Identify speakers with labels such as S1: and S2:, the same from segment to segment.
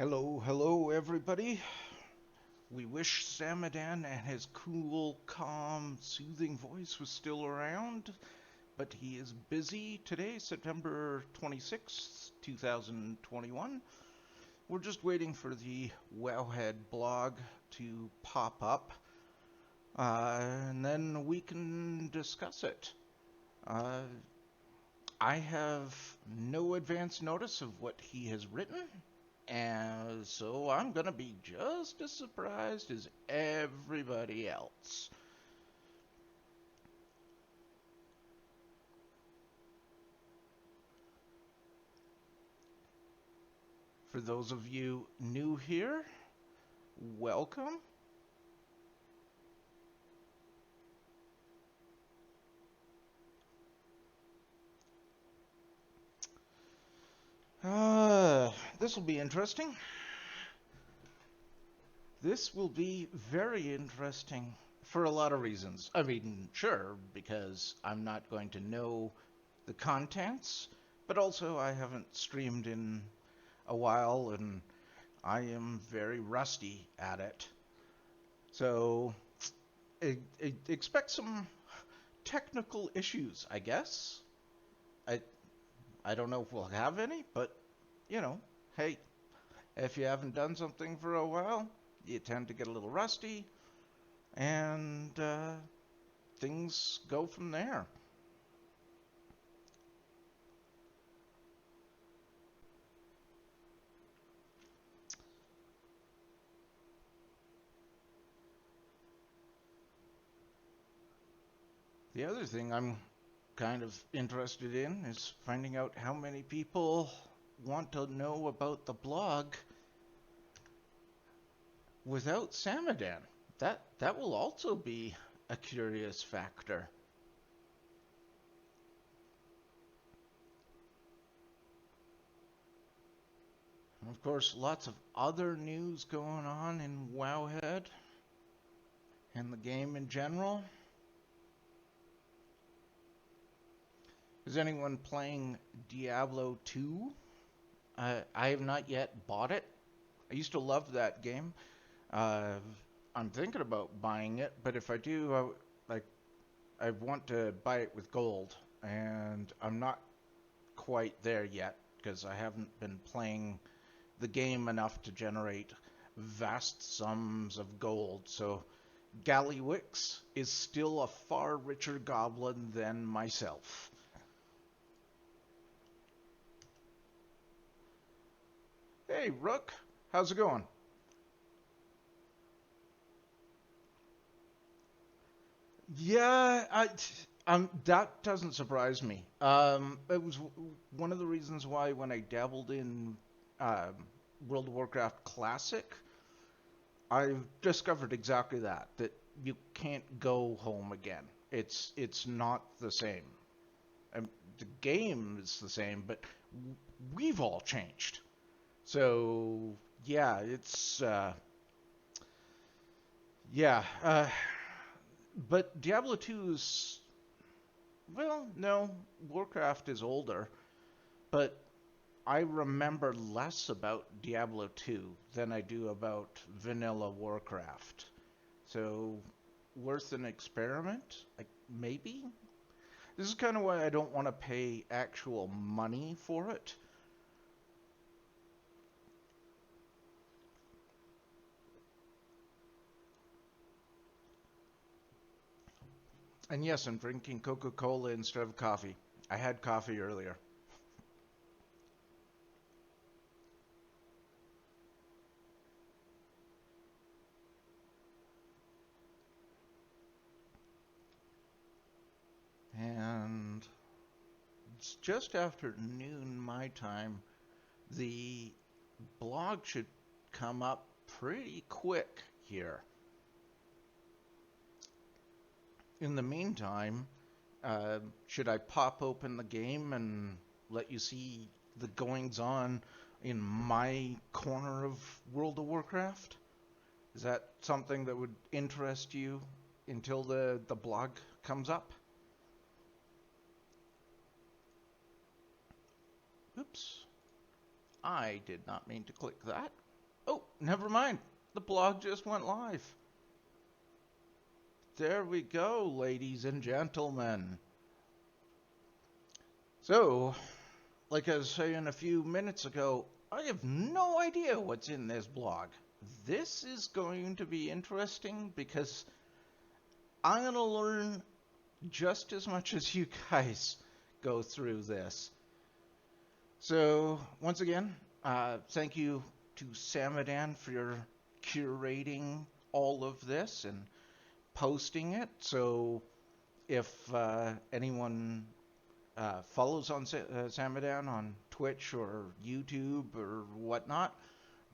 S1: Hello everybody. We wish Samadan and his cool, calm, soothing voice was still around, but he is busy today, September 26th, 2021. We're just waiting for the Wowhead blog to pop up, and then we can discuss it. Uh, I have no advance notice of what he has written, and so I'm going to be just as surprised as everybody else. For those of you new here, welcome. This will be interesting. This will be very interesting for a lot of reasons. I mean, sure, because I'm not going to know the contents, but also I haven't streamed in a while and I am very rusty at it. So, expect some technical issues, I guess. I I don't know if we'll have any, but you know, hey, if you haven't done something for a while, you tend to get a little rusty, and things go from there. The other thing I'm kind of interested in is finding out how many people want to know about the blog without Samadan. That will also be a curious factor. And of course, lots of other news going on in Wowhead and the game in general. Is anyone playing Diablo 2? I have not yet bought it. I used to love that game. Uh, I'm thinking about buying it, but if I do, I want to buy it with gold, and I'm not quite there yet because I haven't been playing the game enough to generate vast sums of gold. So Gallywix is still a far richer goblin than myself. Hey, Rook, how's it going? Yeah, that doesn't surprise me. It was one of the reasons why when I dabbled in um, World of Warcraft Classic, I discovered exactly that you can't go home again. It's not the same. The game is the same, but we've all changed. So yeah, it's yeah. But Diablo 2 is, well, no, Warcraft is older, but I remember less about Diablo 2 than I do about vanilla Warcraft. So, worth an experiment? Like, maybe? This is kind of why I don't want to pay actual money for it. And yes, I'm drinking Coca-Cola instead of coffee. I had coffee earlier. And it's just after noon my time. The blog should come up pretty quick here. In the meantime, should I pop open the game and let you see the goings on in my corner of World of Warcraft? Is that something that would interest you until the blog comes up? Oops. I did not mean to click that. Oh, never mind. The blog just went live. There we go, ladies and gentlemen. So, like I was saying a few minutes ago, I have no idea what's in this blog. This is going to be interesting because I'm going to learn just as much as you guys go through this. So, once again, thank you to Samadan for your curating all of this and posting it. So, if anyone follows on Samadan on Twitch or YouTube or whatnot,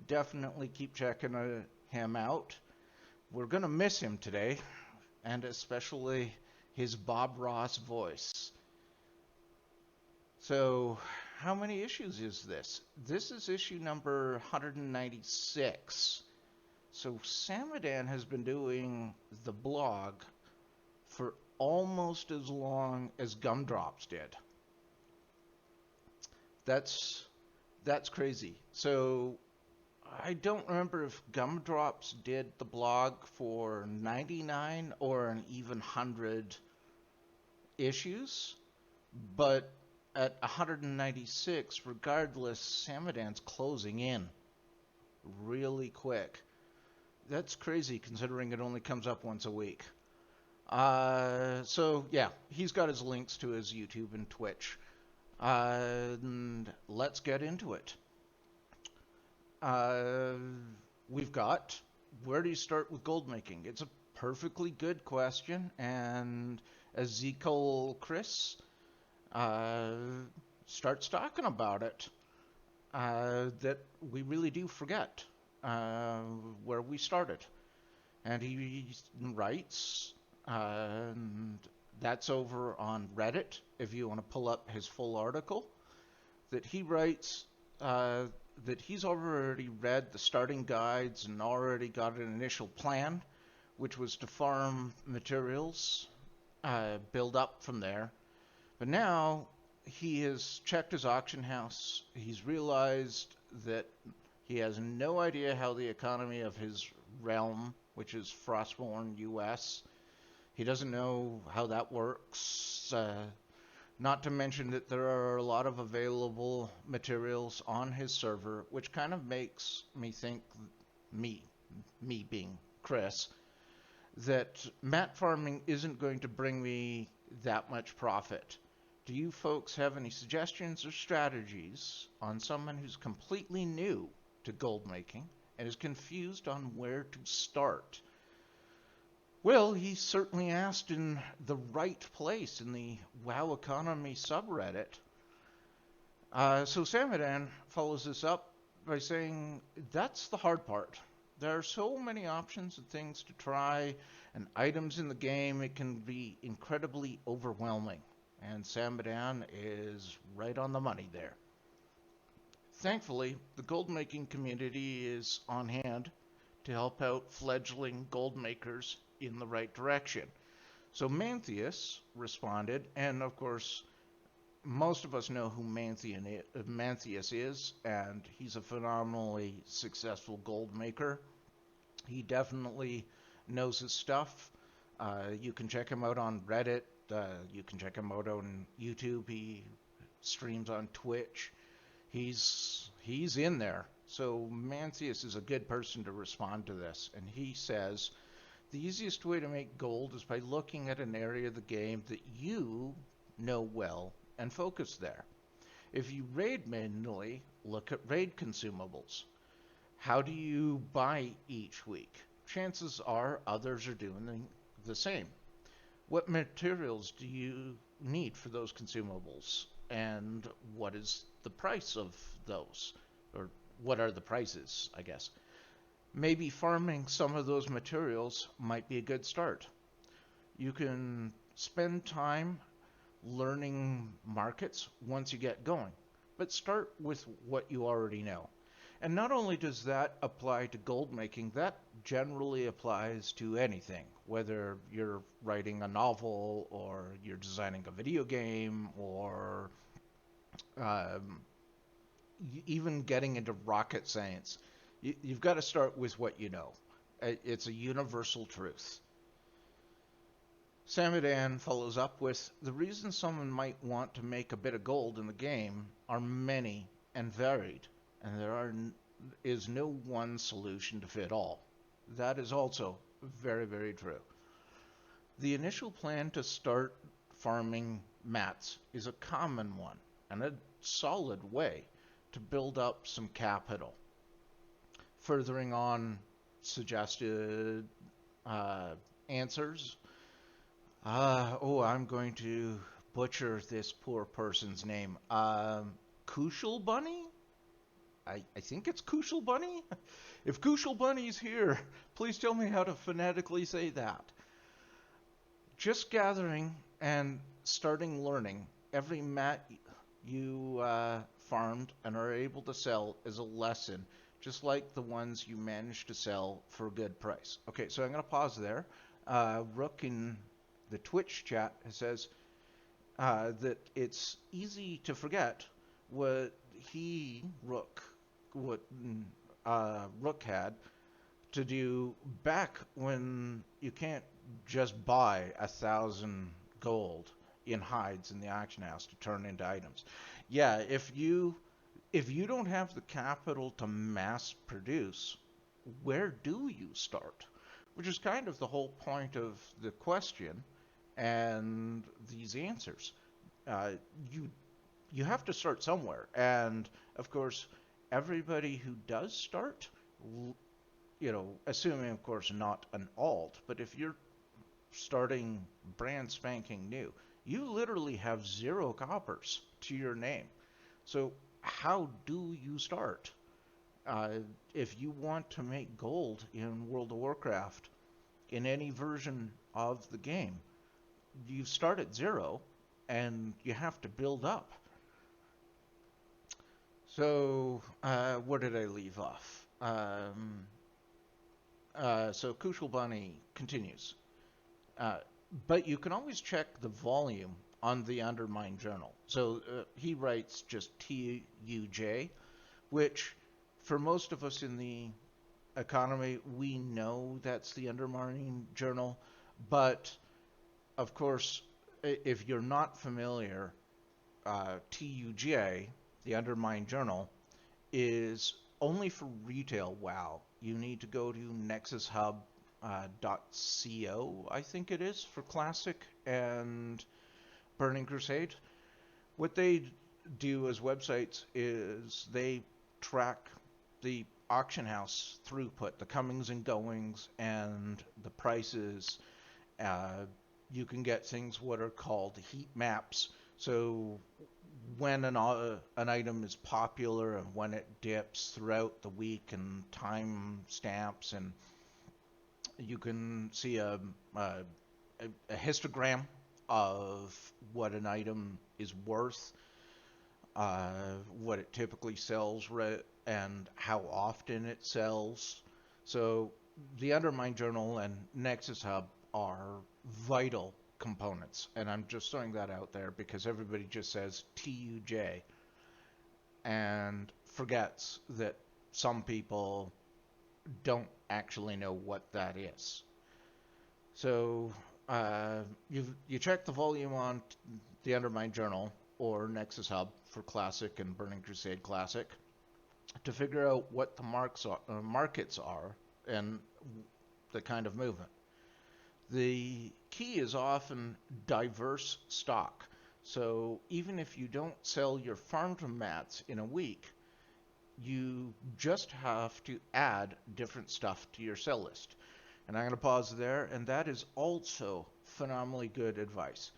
S1: definitely keep checking him out. We're going to miss him today, and especially his Bob Ross voice. So, how many issues is this? This is issue number 196. So, Samadan has been doing the blog for almost as long as Gumdrops did. That's crazy. So, I don't remember if Gumdrops did the blog for 99 or an even 100 issues, but at 196, regardless, Samadan's closing in really quick. That's crazy considering it only comes up once a week. So yeah, he's got his links to his YouTube and Twitch. And let's get into it. We've got, where do you start with gold making? It's a perfectly good question, and Ezekiel Chris starts talking about it, that we really do forget where we started. And he writes, and that's over on Reddit, if you want to pull up his full article, that he writes that he's already read the starting guides and already got an initial plan, which was to farm materials, build up from there. But now he has checked his auction house. He's realized that he has no idea how the economy of his realm, which is Frostborn US, he doesn't know how that works. Not to mention that there are a lot of available materials on his server, which kind of makes me think, me being Chris, that mat farming isn't going to bring me that much profit. Do you folks have any suggestions or strategies on someone who's completely new to gold making and is confused on where to start? Well, he certainly asked in the right place in the WoW Economy subreddit. So Samadan follows this up by saying, that's the hard part. There are so many options and things to try and items in the game, it can be incredibly overwhelming. And Samadan is right on the money there. Thankfully, the gold making community is on hand to help out fledgling gold makers in the right direction. So Mantheus responded, and of course, most of us know who Mantheus is, and he's a phenomenally successful gold maker. He definitely knows his stuff. You can check him out on Reddit. You can check him out on YouTube. He streams on Twitch. He's in there. So Mantheus is a good person to respond to this, and he says, the easiest way to make gold is by looking at an area of the game that you know well and focus there. If you raid manually, look at raid consumables. How do you buy each week? Chances are others are doing the same. What materials do you need for those consumables? And what is the price of those? Or what are the prices, I guess? Maybe farming some of those materials might be a good start. You can spend time learning markets once you get going, but start with what you already know. And not only does that apply to gold making, that generally applies to anything, whether you're writing a novel or you're designing a video game or even getting into rocket science. You've got to start with what you know. It's a universal truth. Samadan follows up with, the reasons someone might want to make a bit of gold in the game are many and varied, and is no one solution to fit all. That is also very, very true. The initial plan to start farming mats is a common one and a solid way to build up some capital. Furthering on suggested answers, I'm going to butcher this poor person's name. Kushal Bunny? I think it's Kushal Bunny? If Kushal Bunny's here, please tell me how to phonetically say that. Just gathering and starting learning every mat you farmed and are able to sell is a lesson, just like the ones you managed to sell for a good price. Okay, so I'm going to pause there. Rook in the Twitch chat says that it's easy to forget what Rook had to do back when you can't just buy 1,000 gold in hides in the auction house to turn into items. Yeah, if you don't have the capital to mass produce, where do you start? Which is kind of the whole point of the question and these answers. You have to start somewhere, and of course, everybody who does start, assuming of course not an alt, but if you're starting brand spanking new, you literally have 0 coppers to your name. So how do you start? If you want to make gold in World of Warcraft, in any version of the game, you start at 0 and you have to build up. So where did I leave off? So Kushal Bunny continues. But you can always check the volume on the Undermine Journal. So he writes just TUJ, which for most of us in the economy, we know that's the Undermining Journal. But of course, if you're not familiar, TUJ, the Undermine Journal, is only for retail WoW. You need to go to nexushub.co, I think it is, for Classic and Burning Crusade. What they do as websites is they track the auction house throughput, the comings and goings, and the prices. You can get things what are called heat maps. So when an item is popular and when it dips throughout the week, and time stamps, and you can see a histogram of what an item is worth, what it typically sells, and how often it sells. So the Undermine Journal and Nexus Hub are vital components, and I'm just throwing that out there because everybody just says TUJ and forgets that some people don't actually know what that is. So you check the volume on the Undermine Journal or Nexus Hub for Classic and Burning Crusade Classic to figure out what the markets are and the kind of movement. The key is often diverse stock. So even if you don't sell your farmed mats in a week, you just have to add different stuff to your sell list. And I'm going to pause there, and that is also phenomenally good advice.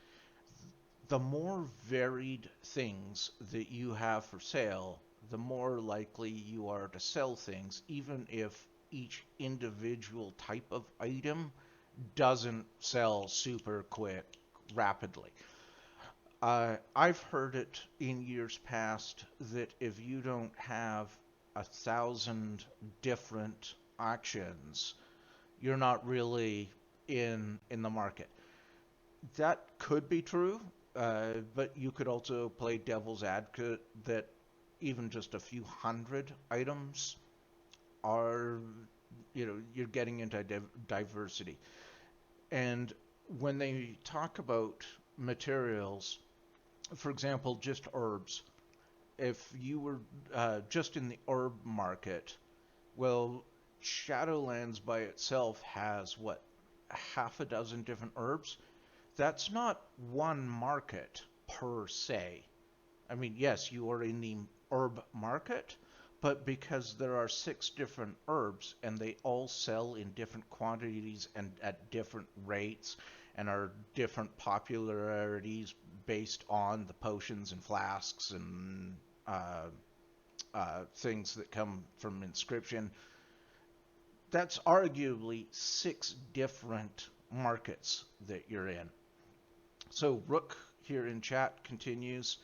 S1: The more varied things that you have for sale, the more likely you are to sell things, even if each individual type of item doesn't sell super quick, rapidly. I've heard it in years past that if you don't have 1,000 different auctions, you're not really in the market. That could be true, but you could also play devil's advocate that even just a few hundred items are, you're getting into diversity. And when they talk about materials, for example, just herbs, if you were just in the herb market, well, Shadowlands by itself has what, half a dozen different herbs? That's not one market per se. I mean, yes, you are in the herb market, but because there are 6 different herbs and they all sell in different quantities and at different rates and are different popularities based on the potions and flasks and things that come from inscription, that's arguably 6 different markets that you're in. So Rook here in chat continues.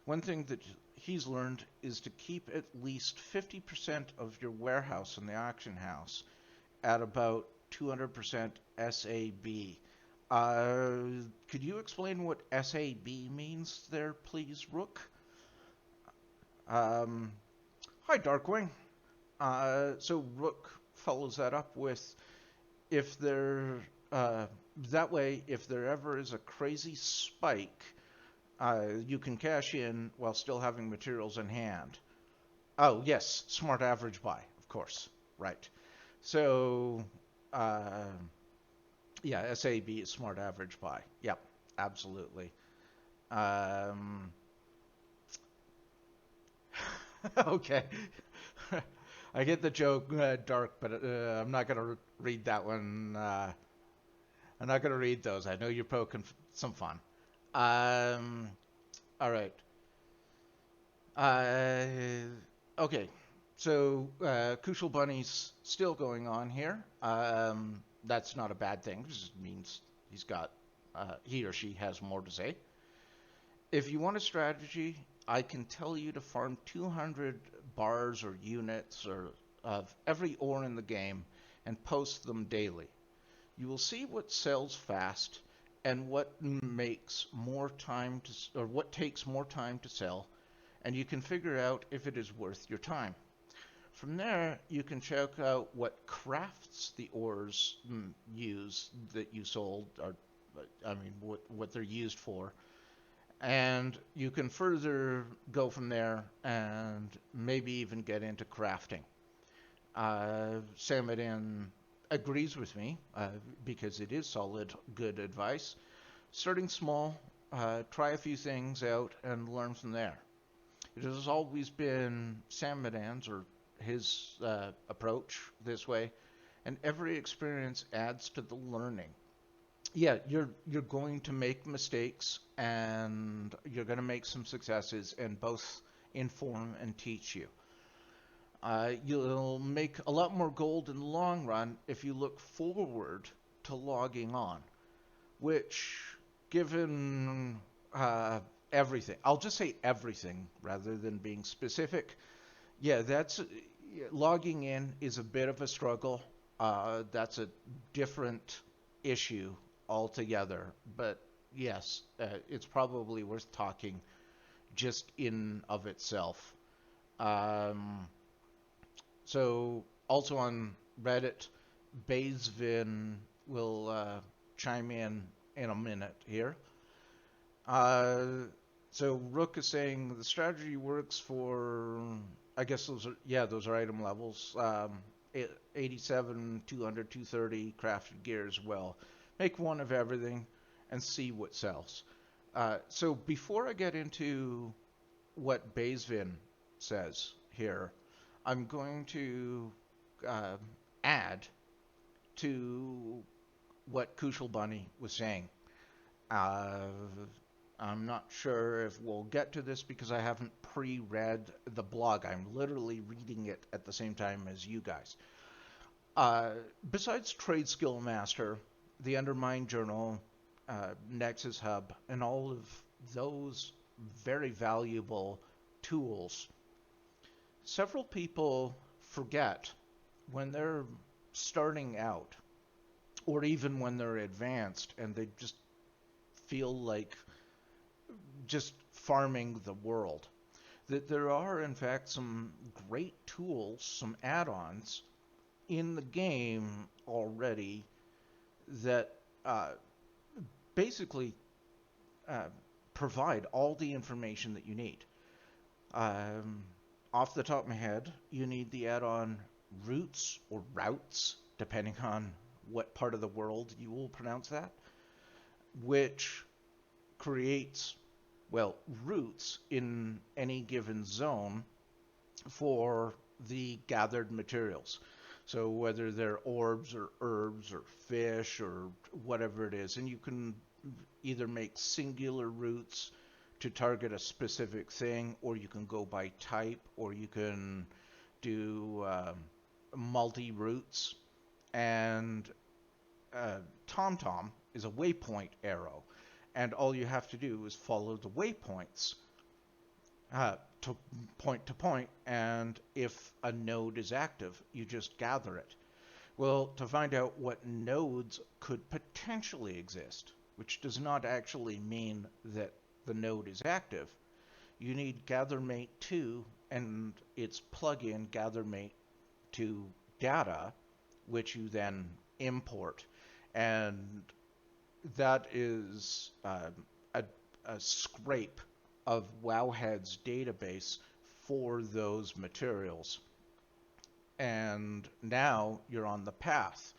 S1: One thing that he's learned is to keep at least 50% of your warehouse in the auction house at about 200% SAB. Could you explain what SAB means there, please, Rook? Hi, Darkwing. So Rook follows that up with, if there, that way, if there ever is a crazy spike, you can cash in while still having materials in hand. Oh, yes, smart average buy, of course, right. So, yeah, SAB is smart average buy. Yep, absolutely. Okay. I get the joke, Dark, but I'm not going to read that one. I'm not going to read those. I know you're poking some fun. All right. Okay. So, Kushal Bunny's still going on here. That's not a bad thing. It just means he or she has more to say. If you want a strategy, I can tell you to farm 200 bars or units of every ore in the game and post them daily. You will see what sells fast and what takes more time to sell, and you can figure out if it is worth your time. From there, you can check out what crafts the ores use that you sold, or what they're used for, and you can further go from there and maybe even get into crafting. Samadan agrees with me because it is solid, good advice. Starting small, try a few things out and learn from there. It has always been Samadan's or his approach this way, and every experience adds to the learning. Yeah, you're going to make mistakes and you're going to make some successes, and both inform and teach you. You'll make a lot more gold in the long run if you look forward to logging on, which, given everything, I'll just say everything rather than being specific. Yeah, logging in is a bit of a struggle. That's a different issue altogether, but yes, it's probably worth talking just in of itself. So also on Reddit, Bazevin will chime in a minute here. So Rook is saying the strategy works for, I guess those are item levels. 87, 200, 230 crafted gear as well. Make one of everything and see what sells. So before I get into what Bazevin says here, I'm going to add to what Kushal Bunny was saying. I'm not sure if we'll get to this because I haven't pre-read the blog. I'm literally reading it at the same time as you guys. Besides Trade Skill Master, the Undermine Journal, Nexus Hub, and all of those very valuable tools, several people forget when they're starting out, or even when they're advanced, and they just feel like just farming the world. that there are, in fact, some great tools, some add-ons in the game already that basically uh, provide all the information that you need. Um, Off the top of my head, you need the add-on Roots or Routes, depending on what part of the world you will pronounce that, which creates, well, routes in any given zone for the gathered materials. So whether they're orbs or herbs or fish or whatever it is, and you can either make singular routes to target a specific thing, or you can go by type, or you can do multi-routes. And TomTom is a waypoint arrow, and all you have to do is follow the waypoints to point, and if a node is active, you just gather it. Well, to find out what nodes could potentially exist, which does not actually mean that the node is active, you need GatherMate2 and its plugin GatherMate2 data, which you then import. And that is a scrape of Wowhead's database for those materials. And now you're on the path.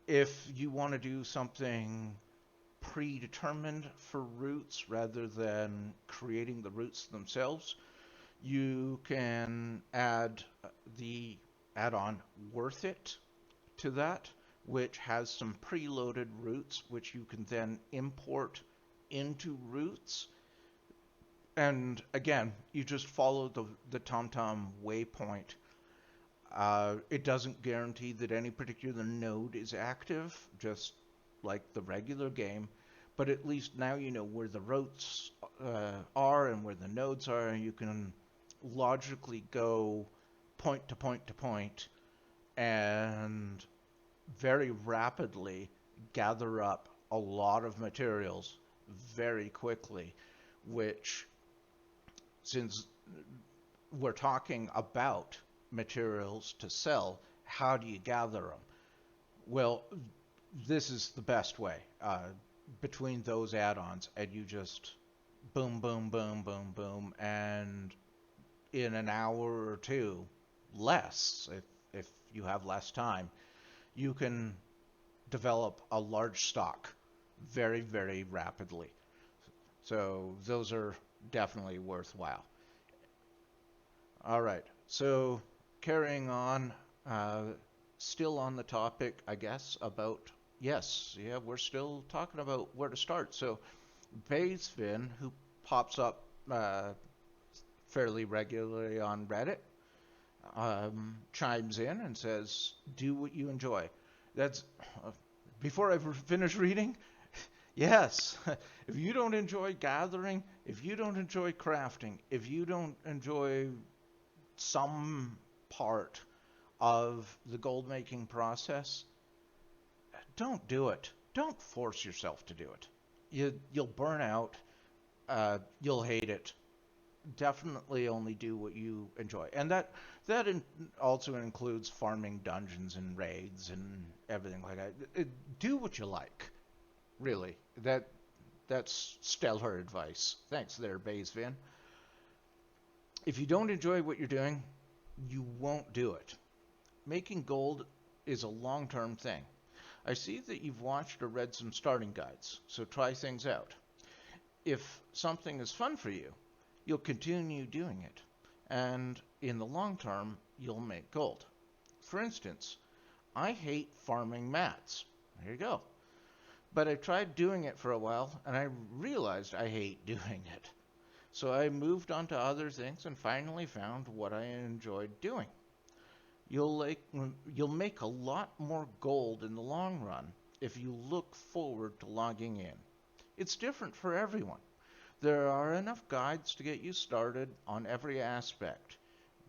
S1: If you want to do something predetermined for routes rather than creating the routes themselves, you can add the add-on Worth It to that, which has some preloaded routes which you can then import into routes. And again, you just follow the TomTom waypoint. It doesn't guarantee that any particular node is active, just like the regular game, but at least now you know where the routes are and where the nodes are, and you can logically go point to point to point and very rapidly gather up a lot of materials very quickly, which, since we're talking about materials to sell, how do you gather them? Well, this is the best way. Between those add-ons, and you just boom, boom, boom, boom, boom, and in an hour or two, less, if you have less time, you can develop a large stock very, very rapidly. So those are definitely worthwhile. All right, so carrying on, still on the topic, I guess, about, yes, yeah, we're still talking about where to start. So Baysvin, who pops up fairly regularly on Reddit, chimes in and says, do what you enjoy. That's, before I finish reading, yes, if you don't enjoy gathering, if you don't enjoy crafting, if you don't enjoy some part of the gold making process, don't do it. Don't force yourself to do it. You'll burn out. You'll hate it. Definitely only do what you enjoy. And that also includes farming dungeons and raids and everything like that. Do what you like. Really. That's stellar advice. Thanks there, Baysvin. If you don't enjoy what you're doing, you won't do it. Making gold is a long-term thing. I see that you've watched or read some starting guides, so try things out. If something is fun for you, you'll continue doing it, and in the long term, you'll make gold. For instance, I hate farming mats. There you go. But I tried doing it for a while, and I realized I hate doing it. So I moved on to other things and finally found what I enjoyed doing. You'll make a lot more gold in the long run if you look forward to logging in. It's different for everyone. There are enough guides to get you started on every aspect.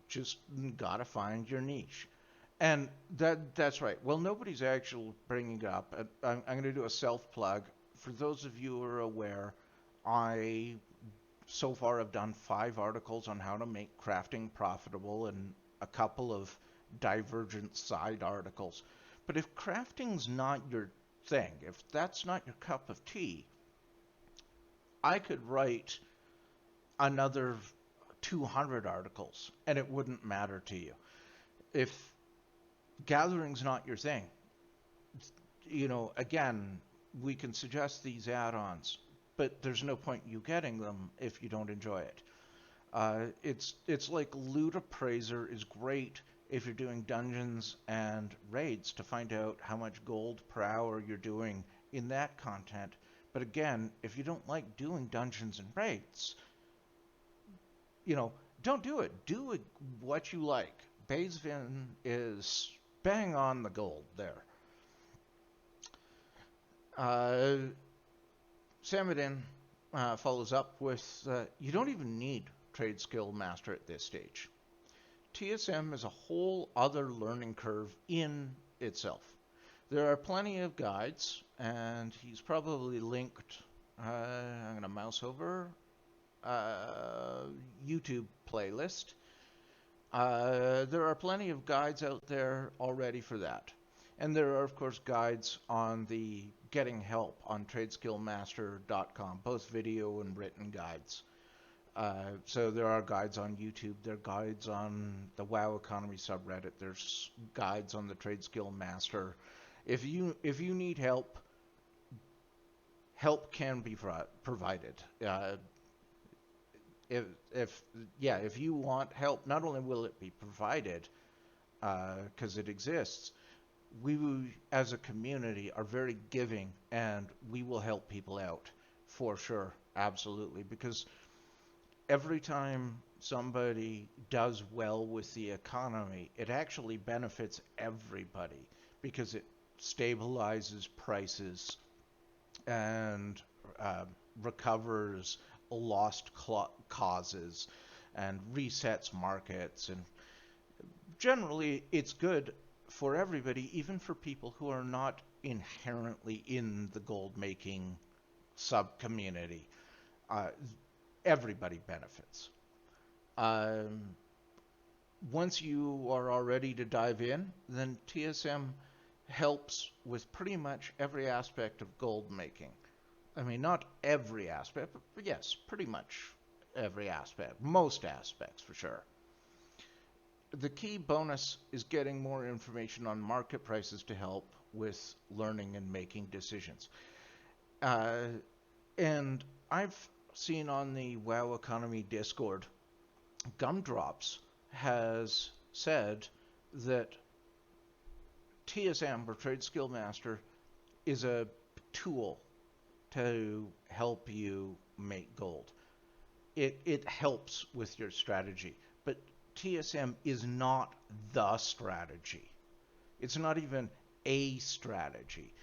S1: Just gotta find your niche. And that's right. Well, nobody's actually bringing it up. I'm going to do a self-plug. For those of you who are aware, I so far have done 5 articles on how to make crafting profitable and a couple of divergent side articles. But if crafting's not your thing, if that's not your cup of tea, I could write another 200 articles and it wouldn't matter to you. If gathering's not your thing, again, we can suggest these add-ons, but there's no point you getting them if you don't enjoy it. It's like Loot Appraiser is great if you're doing dungeons and raids to find out how much gold per hour you're doing in that content. But again, if you don't like doing dungeons and raids, don't do it. Do it what you like. Bazevin is bang on the gold there. Samadan follows up with, you don't even need Trade Skill Master at this stage. TSM is a whole other learning curve in itself. There are plenty of guides, and he's probably linked, I'm going to mouse over, YouTube playlist. There are plenty of guides out there already for that. And there are, of course, guides on the Getting Help on tradeskillmaster.com, both video and written guides. So there are guides on YouTube, there are guides on the WoW Economy subreddit, there's guides on the Trade Skill Master. If you need help, help can be provided. If you want help, not only will it be provided because it exists, we as a community are very giving, and we will help people out for sure, absolutely, because every time somebody does well with the economy, it actually benefits everybody because it stabilizes prices and recovers lost causes and resets markets, and generally it's good for everybody, even for people who are not inherently in the gold making sub community. Everybody benefits. Once you are all ready to dive in, then TSM helps with pretty much every aspect of gold making. I mean, not every aspect, but yes, pretty much every aspect, most aspects for sure. The key bonus is getting more information on market prices to help with learning and making decisions. And I've seen on the WoW Economy Discord, Gumdrops has said that TSM, or Trade Skill Master, is a tool to help you make gold. It helps with your strategy, but TSM is not the strategy. It's not even a strategy.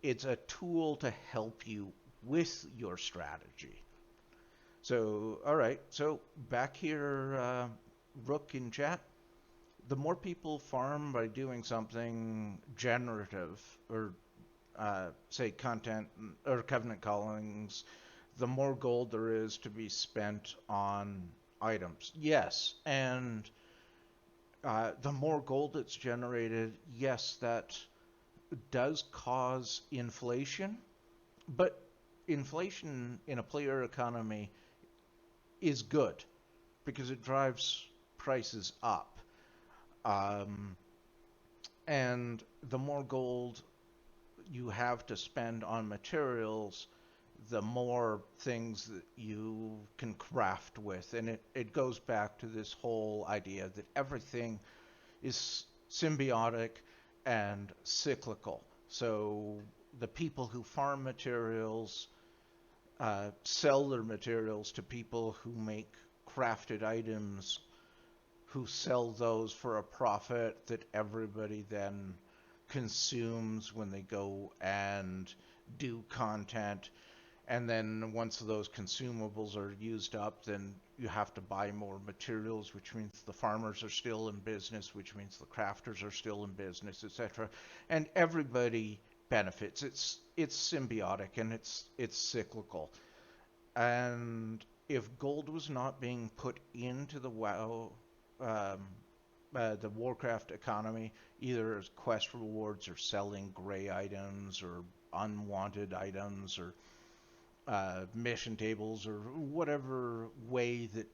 S1: It's a tool to help you with your strategy. So, all right. So back here, Rook in chat. The more people farm by doing something generative, or say content or covenant callings, the more gold there is to be spent on items. Yes, and the more gold that's generated, yes, that does cause inflation, but inflation in a player economy is good because it drives prices up. And the more gold you have to spend on materials, the more things that you can craft with. And it goes back to this whole idea that everything is symbiotic and cyclical. So the people who farm materials sell their materials to people who make crafted items, who sell those for a profit that everybody then consumes when they go and do content. And then once those consumables are used up, then you have to buy more materials, which means the farmers are still in business, which means the crafters are still in business, etc. And everybody benefits. It's symbiotic and it's cyclical. And if gold was not being put into um, the Warcraft economy, either as quest rewards or selling gray items or unwanted items or mission tables or whatever way that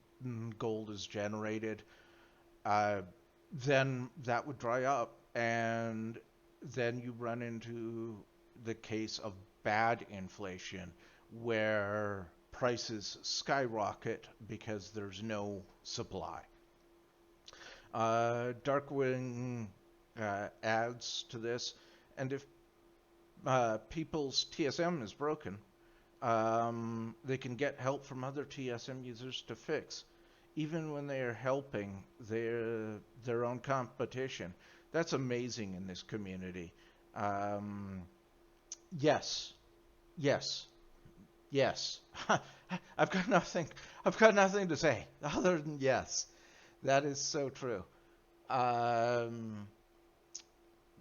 S1: gold is generated, uh, then that would dry up, and then you run into the case of bad inflation where prices skyrocket because there's no supply. Darkwing adds to this, and if people's TSM is broken, they can get help from other TSM users to fix, even when they are helping their own competition. That's amazing in this community. Um, yes, yes, yes. I've got nothing. I've got nothing to say other than yes. That is so true. Um,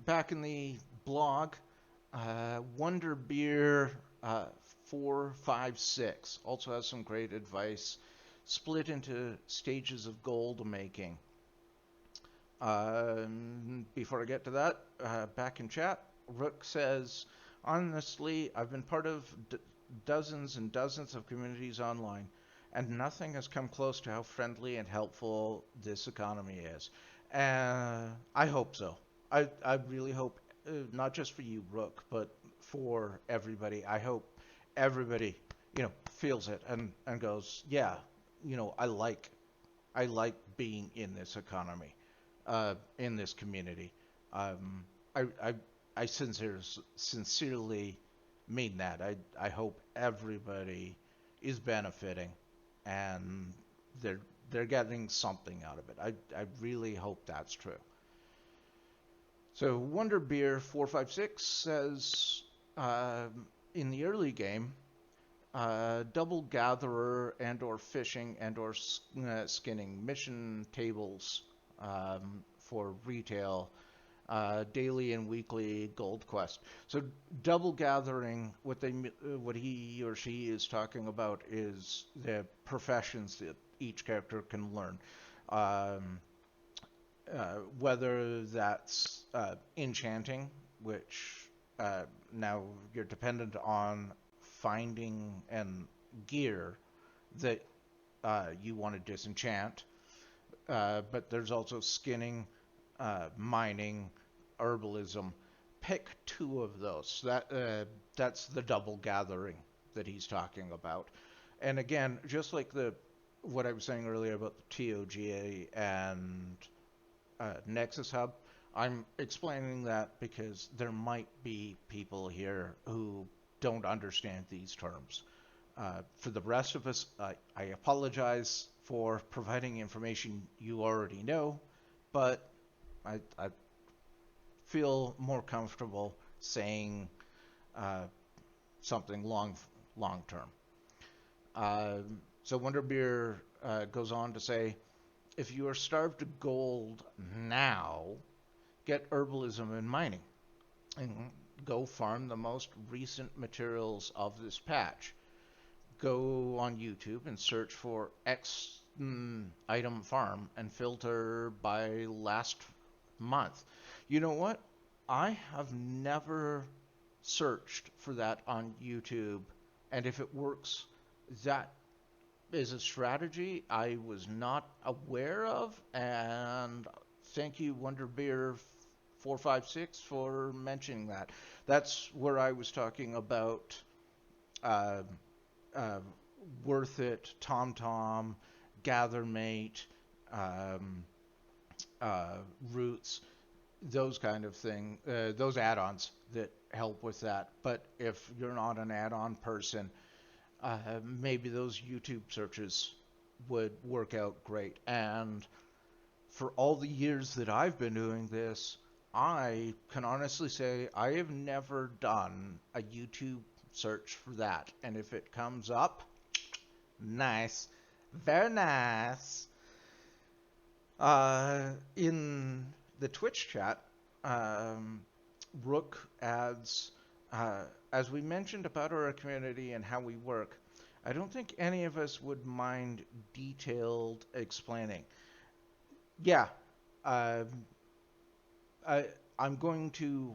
S1: Back in the blog, Wonder Beer 456 also has some great advice, split into stages of gold making. Before I get to that, back in chat, Rook says, honestly, I've been part of dozens and dozens of communities online, and nothing has come close to how friendly and helpful this economy is. I hope so. I really hope, not just for you, Rook, but for everybody. I hope everybody, feels it and goes, yeah, I like being in this economy, in this community. Um, I sincerely mean that. I hope everybody is benefiting and they're getting something out of it. I really hope that's true. So Wonder Beer 456 says, in the early game, double gatherer and or fishing and or skinning mission tables for retail, daily and weekly gold quest. So double gathering, what he or she is talking about is the professions that each character can learn. Whether that's enchanting, which now you're dependent on finding and gear that you want to disenchant, but there's also skinning, mining, herbalism. Pick two of those. That's the double gathering that he's talking about. And again, just like what I was saying earlier about the TOGA and Nexus Hub, I'm explaining that because there might be people here who don't understand these terms. For the rest of us, I apologize for providing information you already know, but I feel more comfortable saying something long term. So Wonderbeer goes on to say, if you are starved to gold now, get herbalism and mining, and go farm the most recent materials of this patch. Go on YouTube and search for X item farm and filter by last month. You know what? I have never searched for that on YouTube, and if it works, that is a strategy I was not aware of, and thank you, Wonderbeer 456, for mentioning that. That's where I was talking about Worth It, TomTom, GatherMate, Roots, those kind of thing, those add-ons that help with that. But if you're not an add-on person, maybe those YouTube searches would work out great. And for all the years that I've been doing this, I can honestly say I have never done a YouTube search for that. And if it comes up, nice, very nice. In the Twitch chat, Rook adds, as we mentioned about our community and how we work, I don't think any of us would mind detailed explaining. Yeah, um, I, I'm going to.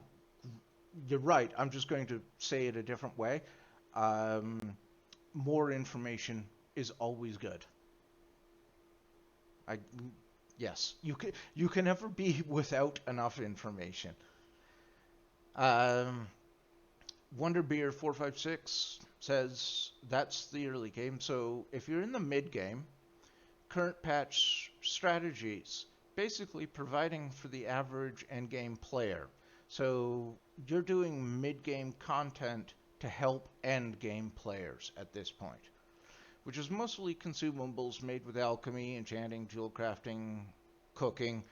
S1: You're right. I'm just going to say it a different way. Um, More information is always good. I yes, you can never be without enough information. Um, Wonder Beer 456 says that's the early game. So if you're in the mid game, current patch strategies basically providing for the average end game player. So you're doing mid game content to help end game players at this point, which is mostly consumables made with alchemy, enchanting, jewel crafting, cooking.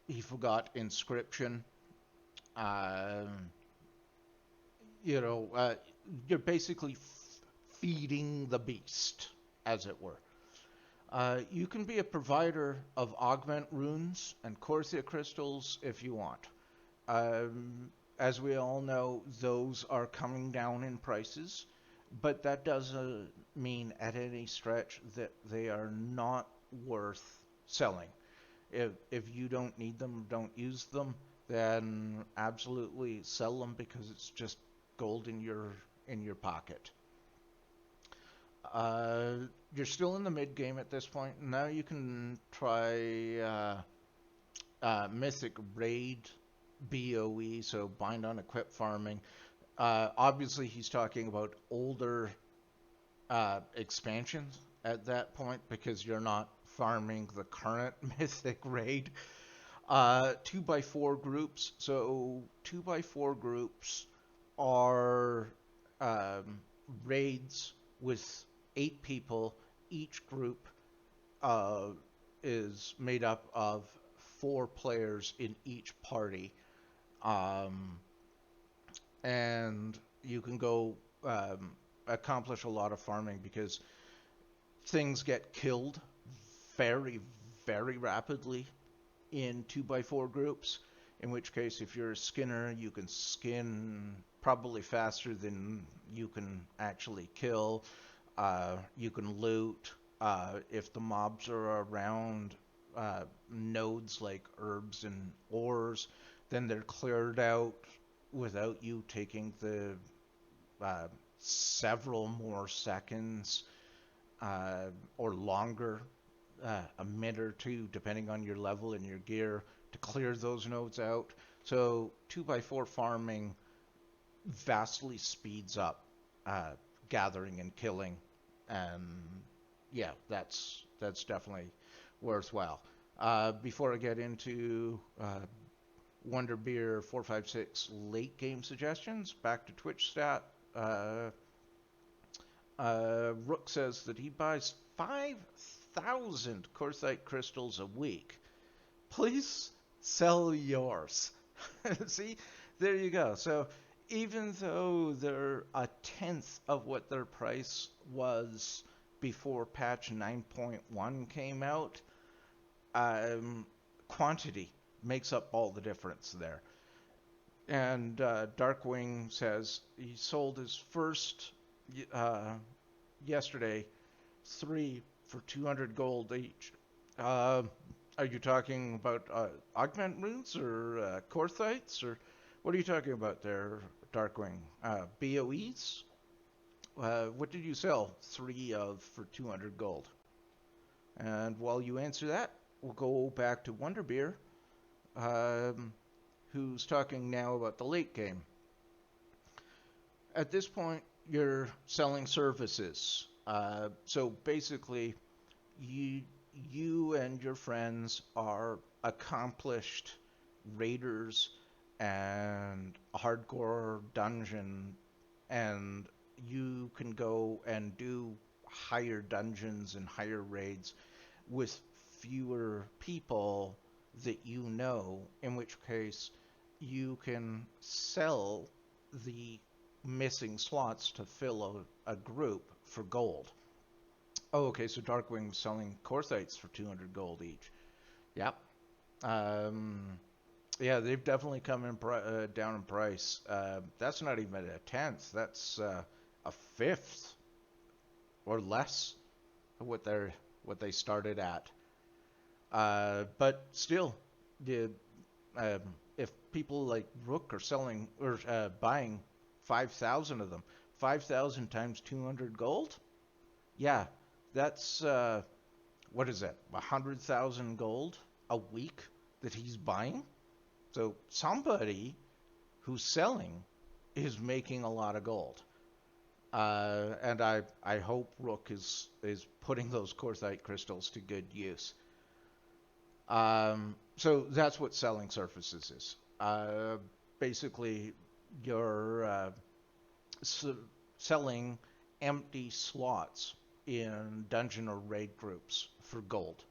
S1: He forgot inscription. Um, you know, you're basically feeding the beast, as it were. You can be a provider of augment runes and Corthia crystals if you want. As we all know, those are coming down in prices, but that doesn't mean at any stretch that they are not worth selling. If you don't need them, don't use them, then absolutely sell them because it's just gold in your pocket. Uh, you're still in the mid game at this point. Now you can try Mythic Raid BOE, so bind on equip farming. Obviously, he's talking about older expansions at that point because you're not farming the current Mythic Raid. 2x4 groups. So 2x4 groups are raids with 8 people. Each group uh, is made up of 4 players in each party. Um, and you can go accomplish a lot of farming because things get killed very, very rapidly in 2x4 groups. In which case, if you're a skinner, you can skin probably faster than you can actually kill. You can loot. If the mobs are around nodes like herbs and ores, then they're cleared out without you taking the several more seconds or longer, a minute or two, depending on your level and your gear, to clear those nodes out. So 2x4 farming vastly speeds up gathering and killing, and yeah, that's definitely worthwhile. Before I get into Wonder Beer 456 late game suggestions, back to Twitch stat. Rook says that he buys 5,000 Corthite crystals a week. Please sell yours. See, there you go. So even though they're a tenth of what their price was before patch 9.1 came out, quantity makes up all the difference there. And Darkwing says he sold his first yesterday 3 for 200 gold each. Are you talking about augment runes or Corthites, or what are you talking about there, Darkwing? BOEs? What did you sell 3 of for 200 gold? And while you answer that, we'll go back to Wonderbeer, who's talking now about the late game. At this point, you're selling services. So basically, you and your friends are accomplished raiders and a hardcore dungeon, and you can go and do higher dungeons and higher raids with fewer people that you know, in which case you can sell the missing slots to fill a group for gold. Oh, okay, so Darkwing's selling Corthites for 200 gold each. Yep. Yeah, they've definitely come in down in price. That's not even a tenth. That's a fifth or less what they started at. But still, the um, if people like Rook are selling or buying 5,000 of them, 5,000 times 200 gold, yeah, that's what is that? 100,000 gold a week that he's buying. So somebody who's selling is making a lot of gold. And I hope Rook is putting those Korthite crystals to good use. So that's what selling surfaces is. Basically, you're selling empty slots in dungeon or raid groups for gold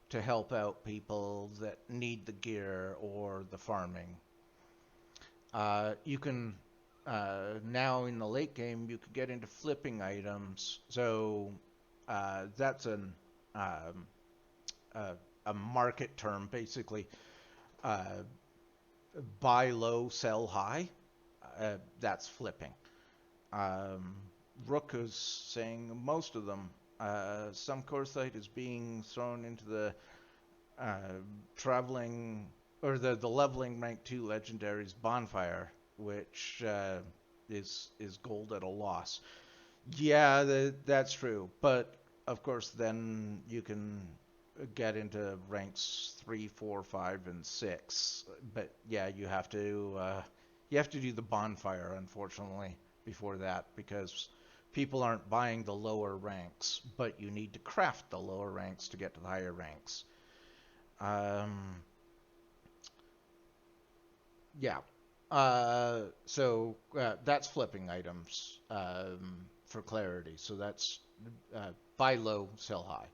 S1: to help out people that need the gear or the farming. You can now in the late game you can get into flipping items. So that's a market term, basically. Uh, Buy low, sell high. That's flipping. Um, Rook is saying most of them. Some Korthite is being thrown into the traveling or the leveling rank 2 legendaries bonfire, which is gold at a loss. Yeah, that's true. But of course, then you can get into ranks 3, 4, 5, and 6. But yeah, you have to do the bonfire, unfortunately, before that because people aren't buying the lower ranks, but you need to craft the lower ranks to get to the higher ranks. Yeah. So that's flipping items for clarity. So that's buy low, sell high.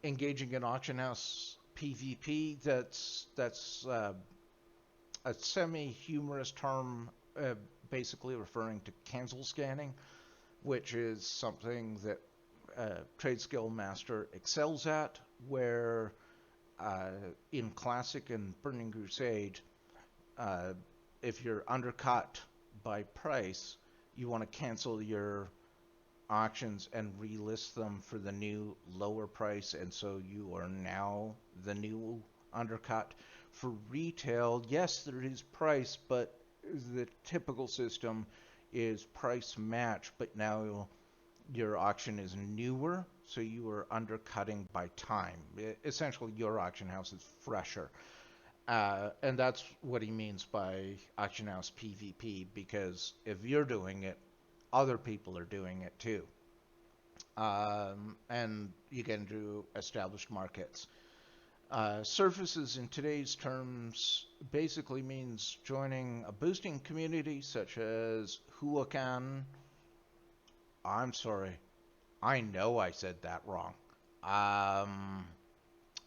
S1: Engaging in auction house PvP. That's a semi-humorous term, basically referring to cancel scanning, which is something that Trade Skill Master excels at, where in Classic and Burning Crusade, if you're undercut by price, you want to cancel your auctions and relist them for the new lower price, and so you are now the new undercut. For retail, yes, there is price, but the typical system is price match, but now your auction is newer, so you are undercutting by time. Essentially, your auction house is fresher. And that's what he means by auction house PvP, because if you're doing it, other people are doing it too. And you get into established markets. Surfaces in today's terms basically means joining a boosting community such as Huacan. I'm sorry. I know I said that wrong.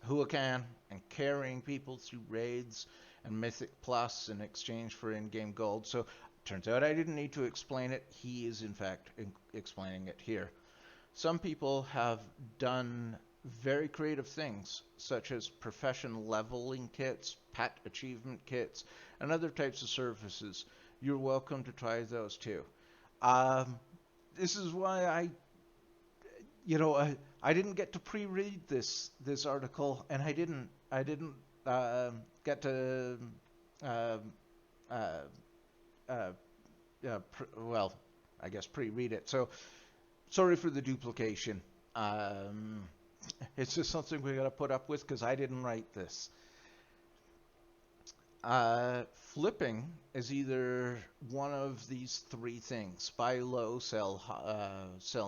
S1: Huacan and carrying people through raids and Mythic Plus in exchange for in-game gold. So turns out I didn't need to explain it. He is in fact explaining it here. Some people have done very creative things, such as profession leveling kits, pet achievement kits, and other types of services. You're welcome to try those too. Um, this is why I didn't get to pre-read this article, and I didn't get to uh, uh, uh, well, I guess pre-read it. So sorry for the duplication. It's just something we got to put up with because I didn't write this. Flipping is either one of these three things: buy low, sell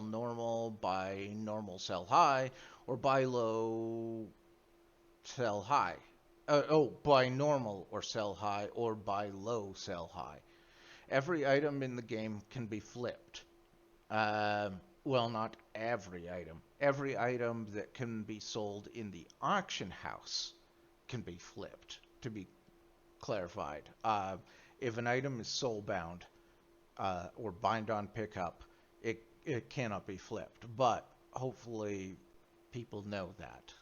S1: normal, buy normal, sell high, or buy low, sell high. Buy normal or sell high, or buy low, sell high. Every item in the game can be flipped. Well, not every item. Every item that can be sold in the auction house can be flipped, to be clarified. If an item is soul-bound or bind on pickup, it cannot be flipped. But hopefully people know that.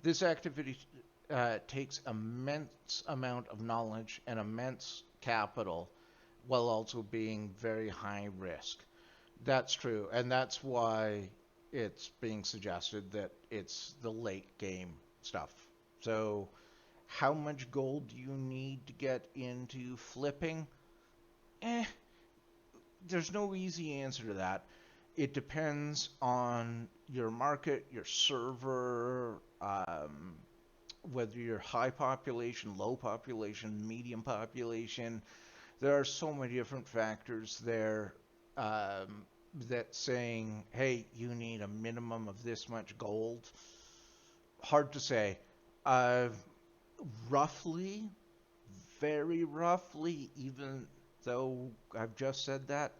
S1: This activity takes immense amount of knowledge and immense capital while also being very high risk. That's true, and that's why it's being suggested that it's the late game stuff. So, how much gold do you need to get into flipping? Eh, there's no easy answer to that. It depends on your market, your server, whether you're high population, low population, medium population. There are so many different factors there that saying, hey, you need a minimum of this much gold. Hard to say. Uh, roughly, very roughly, even though I've just said that,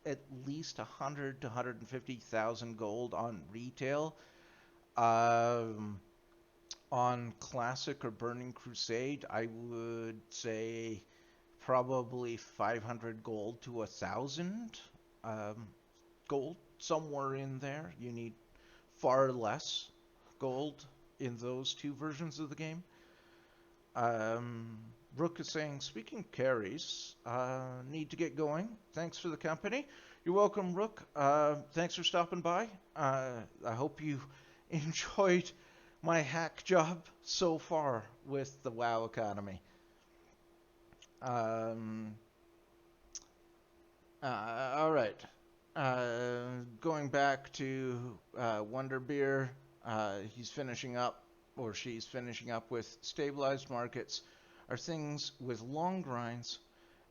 S1: at least 100 to 150,000 gold on retail. Um, on Classic or Burning Crusade, I would say probably 500 gold to 1,000 um, gold, somewhere in there. You need far less gold in those two versions of the game. Um, Rook is saying, speaking of carries, need to get going. Thanks for the company. You're welcome, Rook. Thanks for stopping by. I hope you enjoyed my hack job so far with the WoW economy. Um, all right. Going back to Wonderbeer, he's finishing up, or she's finishing up with stabilized markets are things with long grinds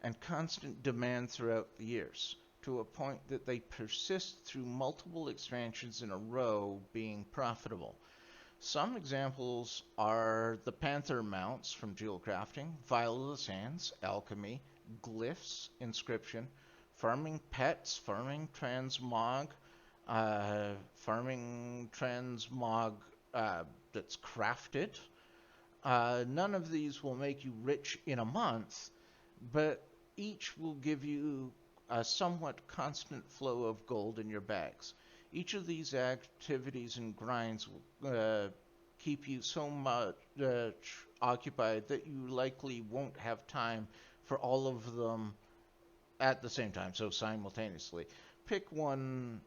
S1: and constant demand throughout the years, to a point that they persist through multiple expansions in a row being profitable. Some examples are the Panther mounts from Jewel Crafting, Vial of the Sands, Alchemy, Glyphs, Inscription, farming pets, farming transmog, farming transmog that's crafted. None of these will make you rich in a month, but each will give you a somewhat constant flow of gold in your bags. Each of these activities and grinds will keep you so much occupied that you likely won't have time for all of them at the same time, so simultaneously. Pick one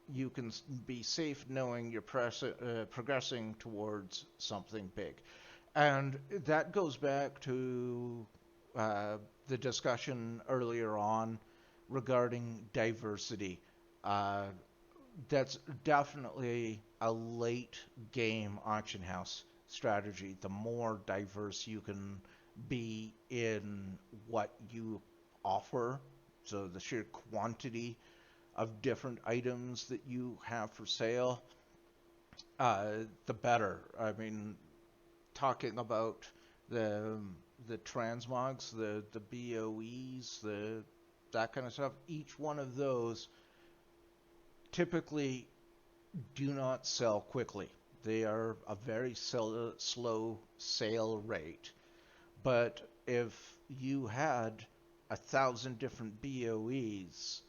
S1: you can be safe knowing you're progressing towards something big. And that goes back to the discussion earlier on regarding diversity. Uh, that's definitely a late game auction house strategy. The more diverse you can be in what you offer, so the sheer quantity of different items that you have for sale, the better. I mean, talking about the the transmogs, the BOEs, the that kind of stuff. Each one of those typically do not sell quickly. They are a very slow sale rate. But if you had 1,000 different BOEs,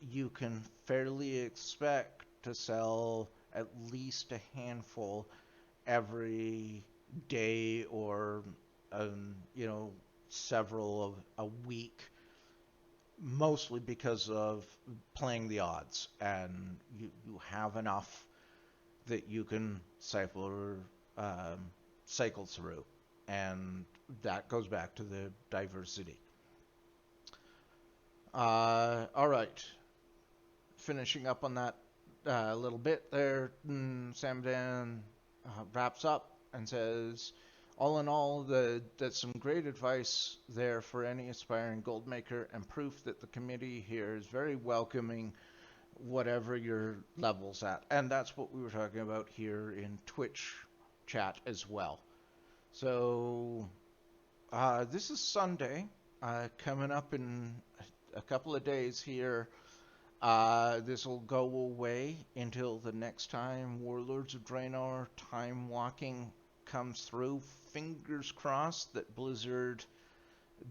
S1: you can fairly expect to sell at least a handful every day, or several of a week, mostly because of playing the odds, and you have enough that you can cycle through, and that goes back to the diversity. All right, finishing up on that a little bit there, Samadan wraps up and says, all in all, that's some great advice there for any aspiring gold maker, and proof that the community here is very welcoming, whatever your level's at. And that's what we were talking about here in Twitch chat as well. So this is Sunday, coming up in a couple of days here. This will go away until the next time Warlords of Draenor Time Walking comes through. Fingers crossed that Blizzard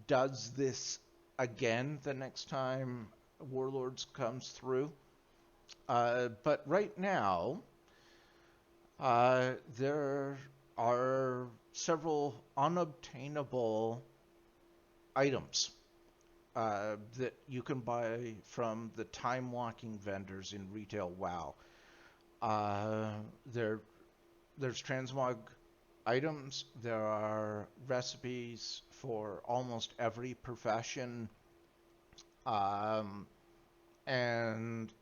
S1: does this again the next time Warlords comes through. But right now, there are several unobtainable items that you can buy from the time walking vendors in retail WoW. Uh, there, there's transmog items. There are recipes for almost every profession, um, and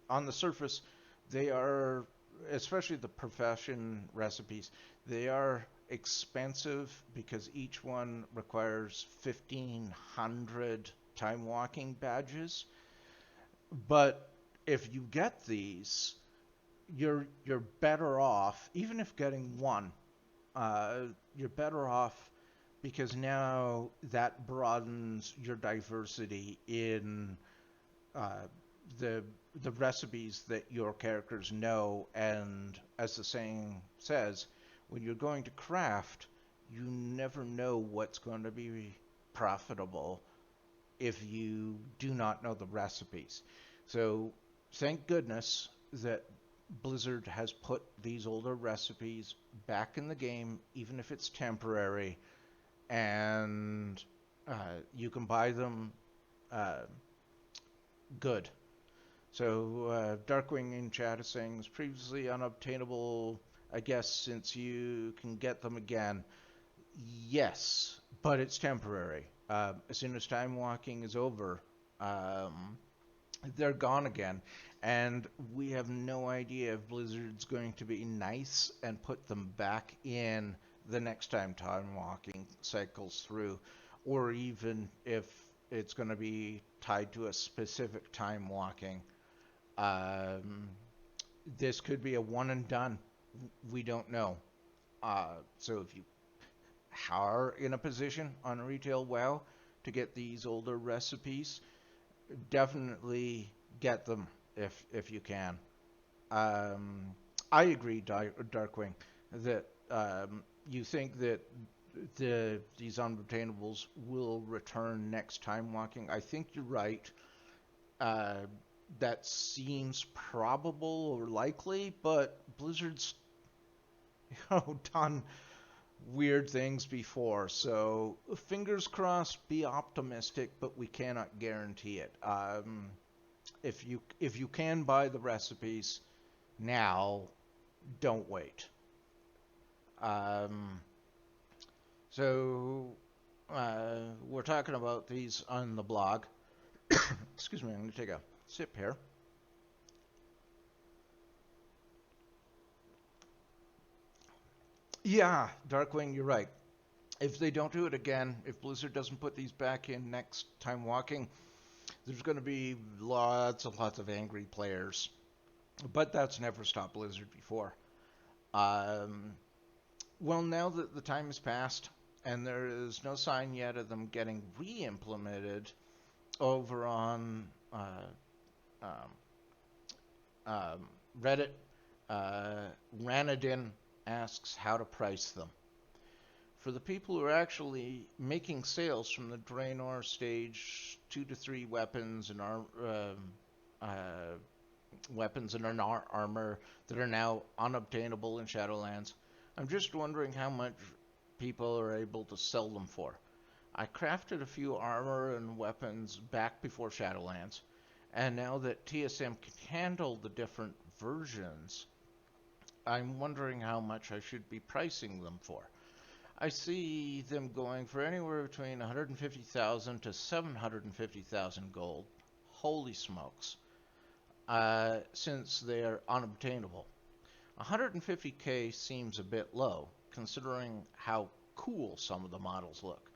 S1: on the surface, they are, especially the profession recipes, they are expensive because each one requires 1,500 time walking badges. But if you get these, you're better off, even if getting one. You're better off because now that broadens your diversity in uh, the the recipes that your characters know, and as the saying says, when you're going to craft, you never know what's going to be profitable if you do not know the recipes. So thank goodness that Blizzard has put these older recipes back in the game, even if it's temporary, and you can buy them uh, good. So Darkwing in chat is saying it's previously unobtainable, I guess, since you can get them again. Yes, but it's temporary. As soon as time walking is over, um, they're gone again. And we have no idea if Blizzard's going to be nice and put them back in the next time time walking cycles through, or even if it's going to be tied to a specific time walking. Um, this could be a one and done. We don't know. So if you are in a position on retail WoW to get these older recipes, definitely get them if you can. I agree, Darkwing, that you think that these unobtainables will return next time walking. I think you're right. Uh, that seems probable or likely, but Blizzard's done weird things before, so fingers crossed. Be optimistic, but we cannot guarantee it. If you can buy the recipes now, don't wait. Um, so we're talking about these on the blog. Excuse me, I'm going to take a sip here. Yeah, Darkwing, you're right. If they don't do it again, if Blizzard doesn't put these back in next time walking, there's going to be lots and lots of angry players. But that's never stopped Blizzard before. Um, well, now that the time has passed, and there is no sign yet of them getting re-implemented over on um, Reddit, Ranadin asks how to price them. For the people who are actually making sales from the Draenor stage 2 to 3 weapons and weapons and armor that are now unobtainable in Shadowlands, I'm just wondering how much people are able to sell them for. I crafted a few armor and weapons back before Shadowlands, and now that TSM can handle the different versions, I'm wondering how much I should be pricing them for. I see them going for anywhere between 150,000 to 750,000 gold. Holy smokes. Since they're unobtainable. 150k seems a bit low, considering how cool some of the models look.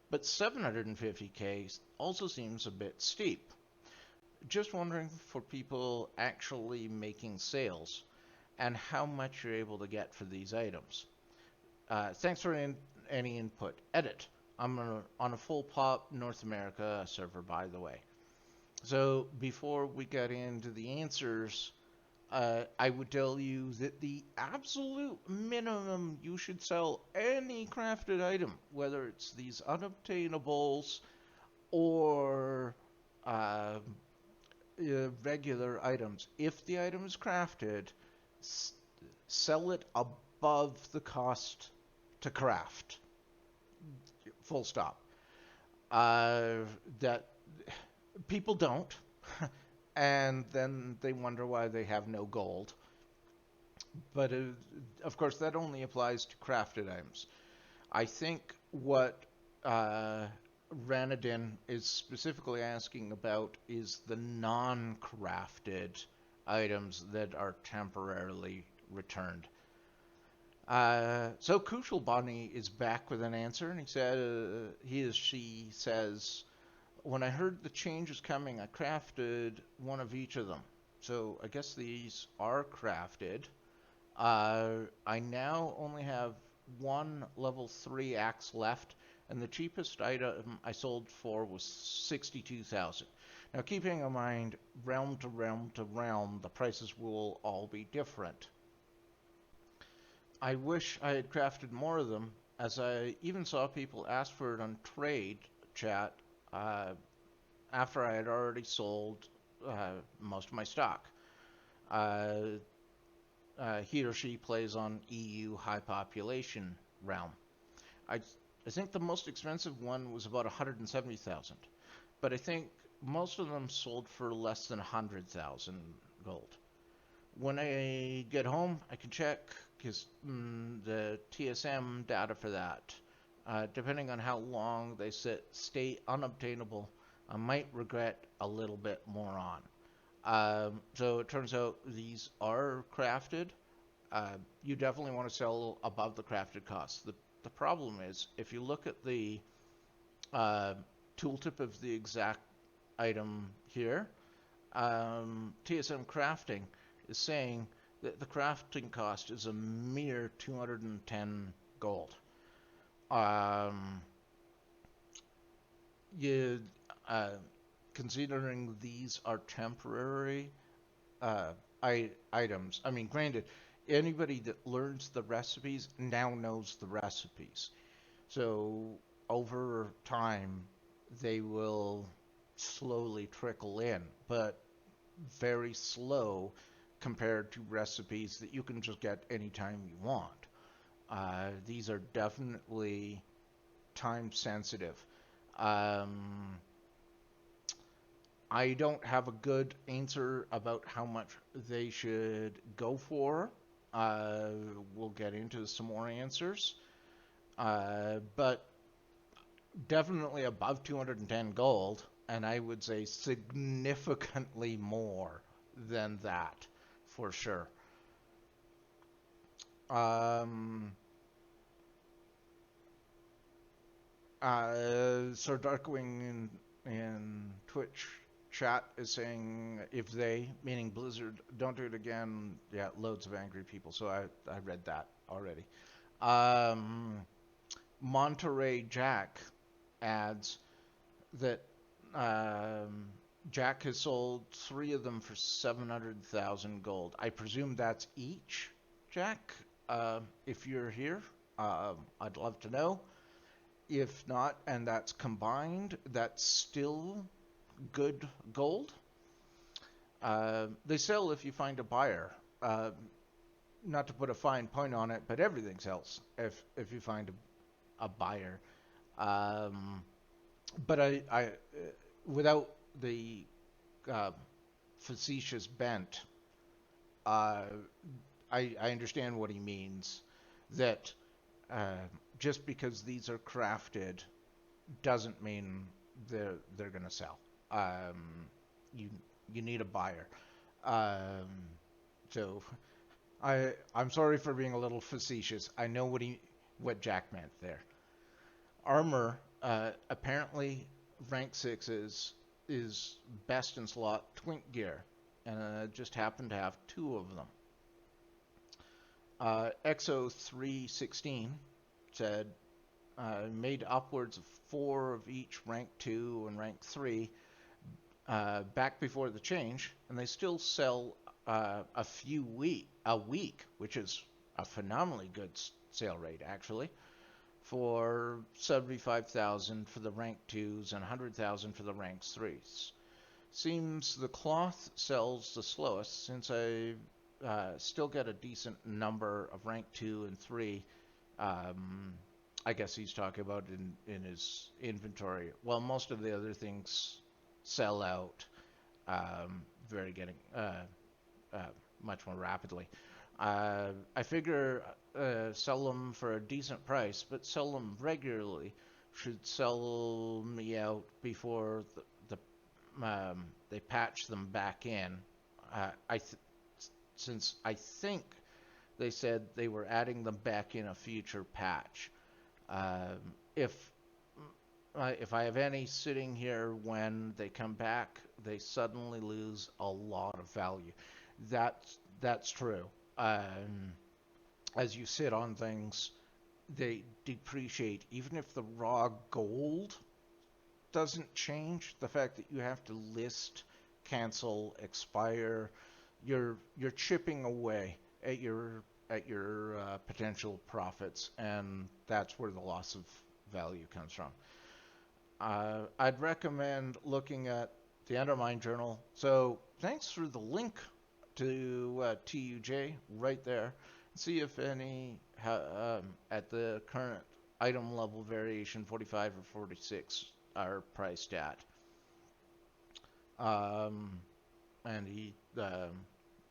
S1: But 750k also seems a bit steep. Just wondering for people actually making sales and how much you're able to get for these items. Thanks for any input. Edit. I'm on a full pop North America server, by the way. So before we get into the answers, I would tell you that the absolute minimum you should sell any crafted item, whether it's these unobtainables or regular items, if the item is crafted, sell it above the cost to craft. Full stop. uh, that people don't, and then they wonder why they have no gold. But of course, that only applies to crafted items. I think what uh, Ranadin is specifically asking about is the non-crafted items that are temporarily returned. So Crucial Bonnie is back with an answer, and he said, she says, when I heard the change was coming, I crafted one of each of them. So I guess these are crafted. I now only have one level 3 axe left, and the cheapest item I sold for was 62,000. Now, keeping in mind, realm to realm to realm, the prices will all be different. I wish I had crafted more of them, as I even saw people ask for it on trade chat uh, after I had already sold most of my stock. Uh, he or she plays on EU high population realm. I, I think the most expensive one was about 170,000, but I think most of them sold for less than 100,000 gold. When I get home, I can check because the TSM data for that, depending on how long they stay unobtainable, I might regret a little bit more on. So it turns out these are crafted. You definitely want to sell above the crafted cost. The problem is if you look at the uh, tooltip of the exact item here, TSM crafting is saying that the crafting cost is a mere 210 gold. Um, you, uh, Considering these are temporary items, I mean, granted, anybody that learns the recipes now knows the recipes. So over time, they will slowly trickle in, but very slow compared to recipes that you can just get anytime you want. These are definitely time sensitive. Um, I don't have a good answer about how much they should go for. Uh, we'll get into some more answers. But definitely above 210 gold, and I would say significantly more than that for sure. Um, Sir Darkwing in Twitch chat is saying if they, meaning Blizzard, don't do it again, yeah, loads of angry people. So I read that already. Um, Monterey Jack adds that um, Jack has sold 3 of them for 700,000 gold. I presume that's each, Jack. If you're here, I'd love to know. If not, and that's combined, that's still good gold. They sell if you find a buyer. Not to put a fine point on it, but everything sells if you find a buyer. Um, but without the uh, facetious bent, uh, I understand what he means. That just because these are crafted doesn't mean they're going to sell. You you need a buyer. Um, so I'm sorry for being a little facetious. I know what Jack meant there. Armor apparently rank 6 is best in slot twink gear, and just happened to have 2 of them. Exo316 said made upwards of 4 of each rank 2 and rank 3 back before the change, and they still sell a week, which is a phenomenally good sale rate actually, for 75,000 for the rank 2s and 100,000 for the rank 3s. Seems the cloth sells the slowest since I still get a decent number of rank 2 and 3 um, I guess he's talking about in his inventory. Well, most of the other things sell out very getting uh, much more rapidly. I figure sell them for a decent price, but sell them regularly. Should sell me out before they patch them back in. Since I think they said they were adding them back in a future patch. Um, if if I have any sitting here when they come back, they suddenly lose a lot of value. That's true. As you sit on things, they depreciate. Even if the raw gold doesn't change, the fact that you have to list, cancel, expire, you're chipping away at your potential profits, and that's where the loss of value comes from. I'd recommend looking at the Undermine Journal. So thanks for the link to TUJ right there. See if any at the current item level variation 45 or 46 are priced at. Um, and he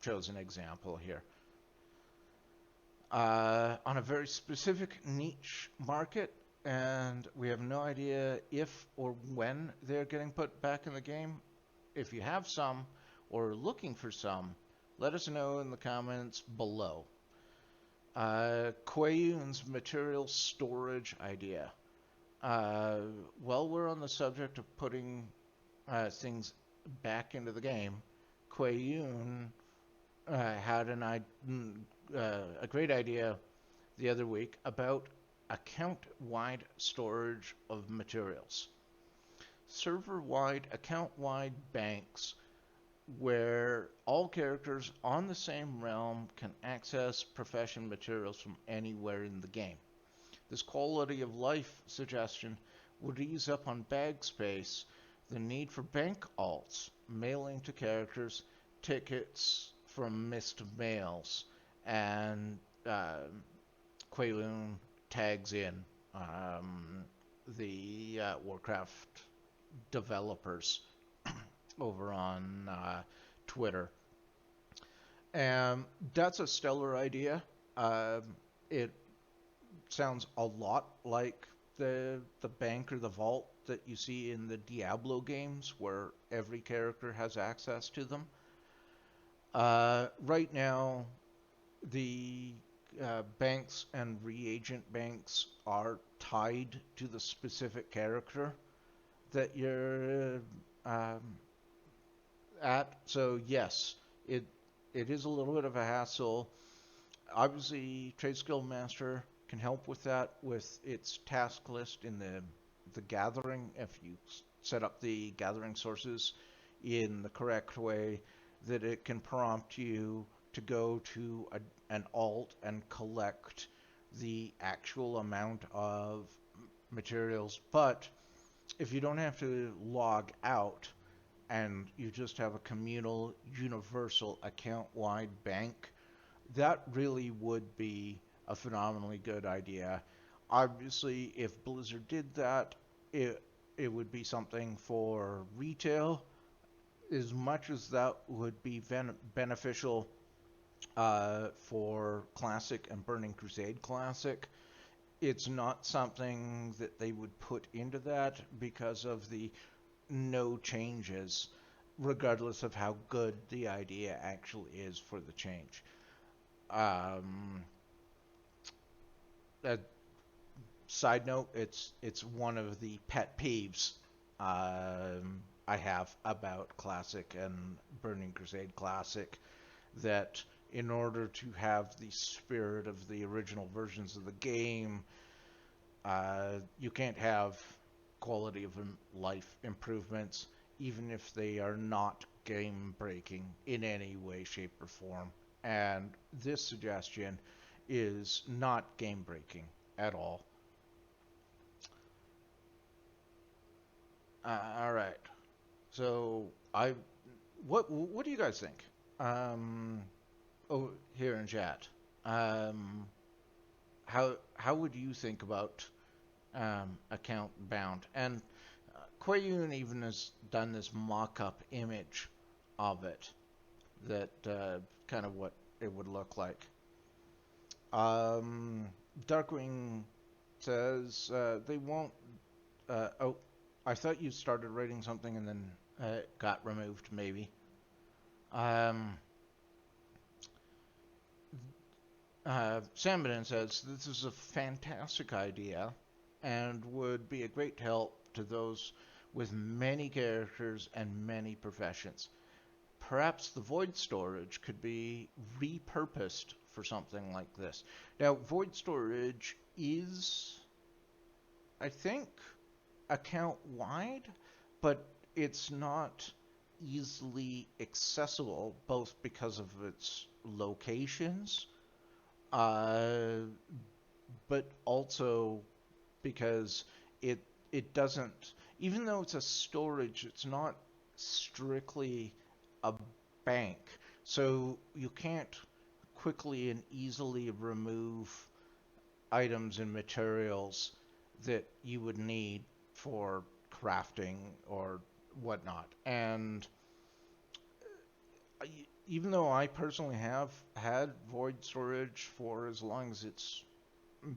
S1: chose an example here. On a very specific niche market, and we have no idea if or when they're getting put back in the game. If you have some or are looking for some, let us know in the comments below. Qyune's material storage idea. While we're on the subject of putting things back into the game, Qyune had a great idea the other week about account-wide storage of materials. Server-wide, account-wide banks where all characters on the same realm can access profession materials from anywhere in the game. This quality of life suggestion would ease up on bag space the need for bank alts, mailing to characters tickets from missed mails, and Qyune tags in the Warcraft developers over on Twitter. And that's a stellar idea. It sounds a lot like the bank or the vault that you see in the Diablo games, where every character has access to them. Right now, the banks and reagent banks are tied to the specific character that you're at. So yes, it is a little bit of a hassle. Obviously, Trade Skill Master can help with that with its task list in the gathering. If you set up the gathering sources in the correct way, that it can prompt you to go to an alt and collect the actual amount of materials. But if you don't have to log out and you just have a communal universal account-wide bank, that really would be a phenomenally good idea. Obviously, if Blizzard did that, it would be something for retail. As much as that would be beneficial for Classic and Burning Crusade Classic, it's not something that they would put into that because of the no changes, regardless of how good the idea actually is for the change. Side note, it's one of the pet peeves I have about Classic and Burning Crusade Classic, that in order to have the spirit of the original versions of the game, you can't have quality of life improvements, even if they are not game-breaking in any way, shape, or form. And this suggestion is not game-breaking at all. All right. So what do you guys think? Here in chat, how would you think about account bound. And Qyune even has done this mock-up image of it that kind of what it would look like. Darkwing says they won't. Oh, I thought you started writing something and then it got removed, maybe. Samadan says this is a fantastic idea and would be a great help to those with many characters and many professions. Perhaps the void storage could be repurposed for something like this. Now, void storage is, I think, account wide, but it's not easily accessible, both because of its locations, but also because it doesn't, even though it's a storage, it's not strictly a bank. So you can't quickly and easily remove items and materials that you would need for crafting or whatnot. And even though I personally have had void storage for as long as it's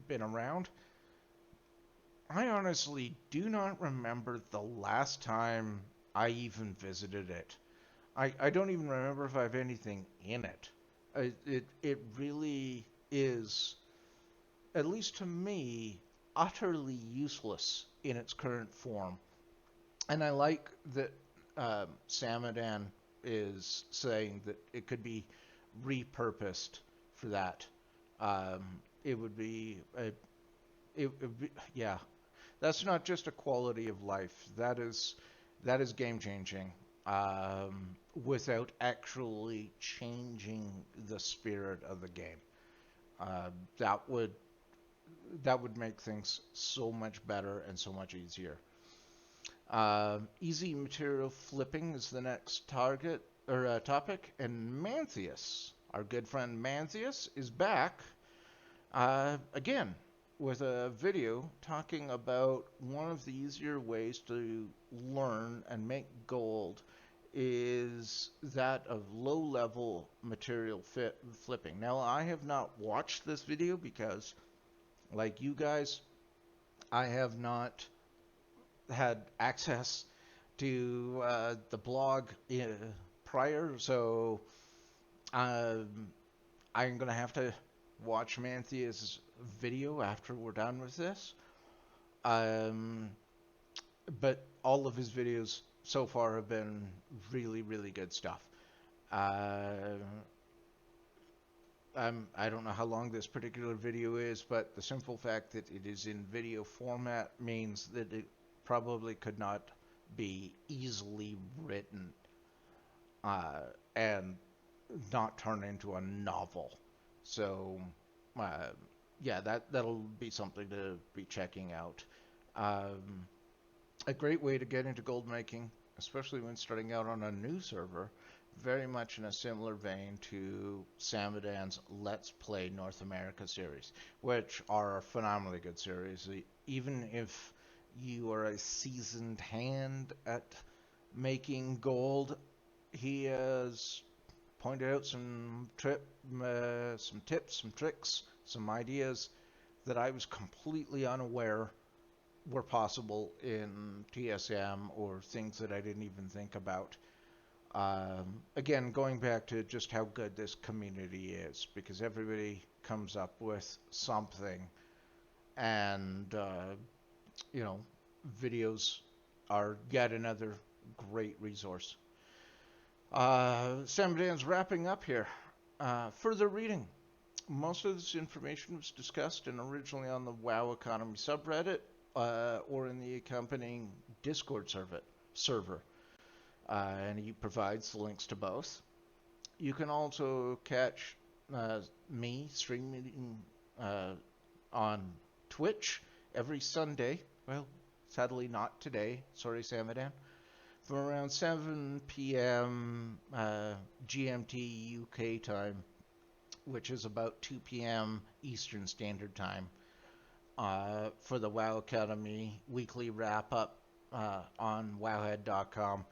S1: been around, I honestly do not remember the last time I even visited it. I don't even remember if I have anything in it. It really is, at least to me, utterly useless in its current form. And I like that Samadan is saying that it could be repurposed for that. It would be yeah. That's not just a quality of life. That is game changing. Without actually changing the spirit of the game. Uh, that would make things so much better and so much easier. Easy material flipping is the next target or topic, and Manthius, our good friend Manthius, is back again with a video talking about one of the easier ways to learn and make gold is that of low-level material flipping. Now, I have not watched this video because, like you guys, I have not had access to the blog prior, so I'm going to have to watch Manthia's video after we're done with this. But all of his videos so far have been really, really good stuff. I don't know how long this particular video is, but the simple fact that it is in video format means that it probably could not be easily written and not turn into a novel. So, yeah, that'll be something to be checking out. A great way to get into gold making, especially when starting out on a new server, very much in a similar vein to Samadan's Let's Play North America series, which are a phenomenally good series. Even if you are a seasoned hand at making gold, he has pointed out some tips, some tricks, some ideas that I was completely unaware were possible in TSM, or things that I didn't even think about. Again, going back to just how good this community is, because everybody comes up with something, and videos are yet another great resource. Samadan's wrapping up here. Further reading. Most of this information was discussed and originally on the WoW Economy subreddit or in the accompanying Discord server. And he provides the links to both. You can also catch me streaming on Twitch every Sunday. Well, sadly not today. Sorry, Samadan. From around 7 p.m. GMT UK time, which is about 2 p.m. Eastern Standard Time for the WoW Academy weekly wrap up on wowhead.com.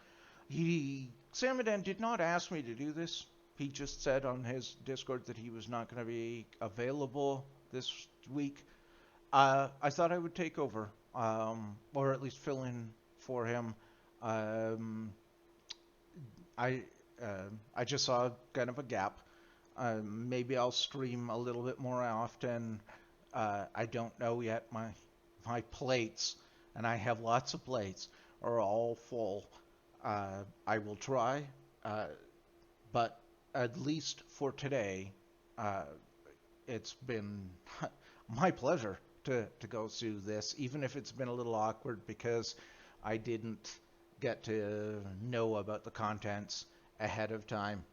S1: Samadan did not ask me to do this. He just said on his Discord that he was not going to be available this week. I thought I would take over, or at least fill in for him. Um, I I just saw kind of a gap. Maybe I'll stream a little bit more often. I don't know yet. My plates, and I have lots of plates, are all full. I will try, but at least for today, uh, it's been my pleasure to go through this, even if it's been a little awkward because I didn't get to know about the contents ahead of time.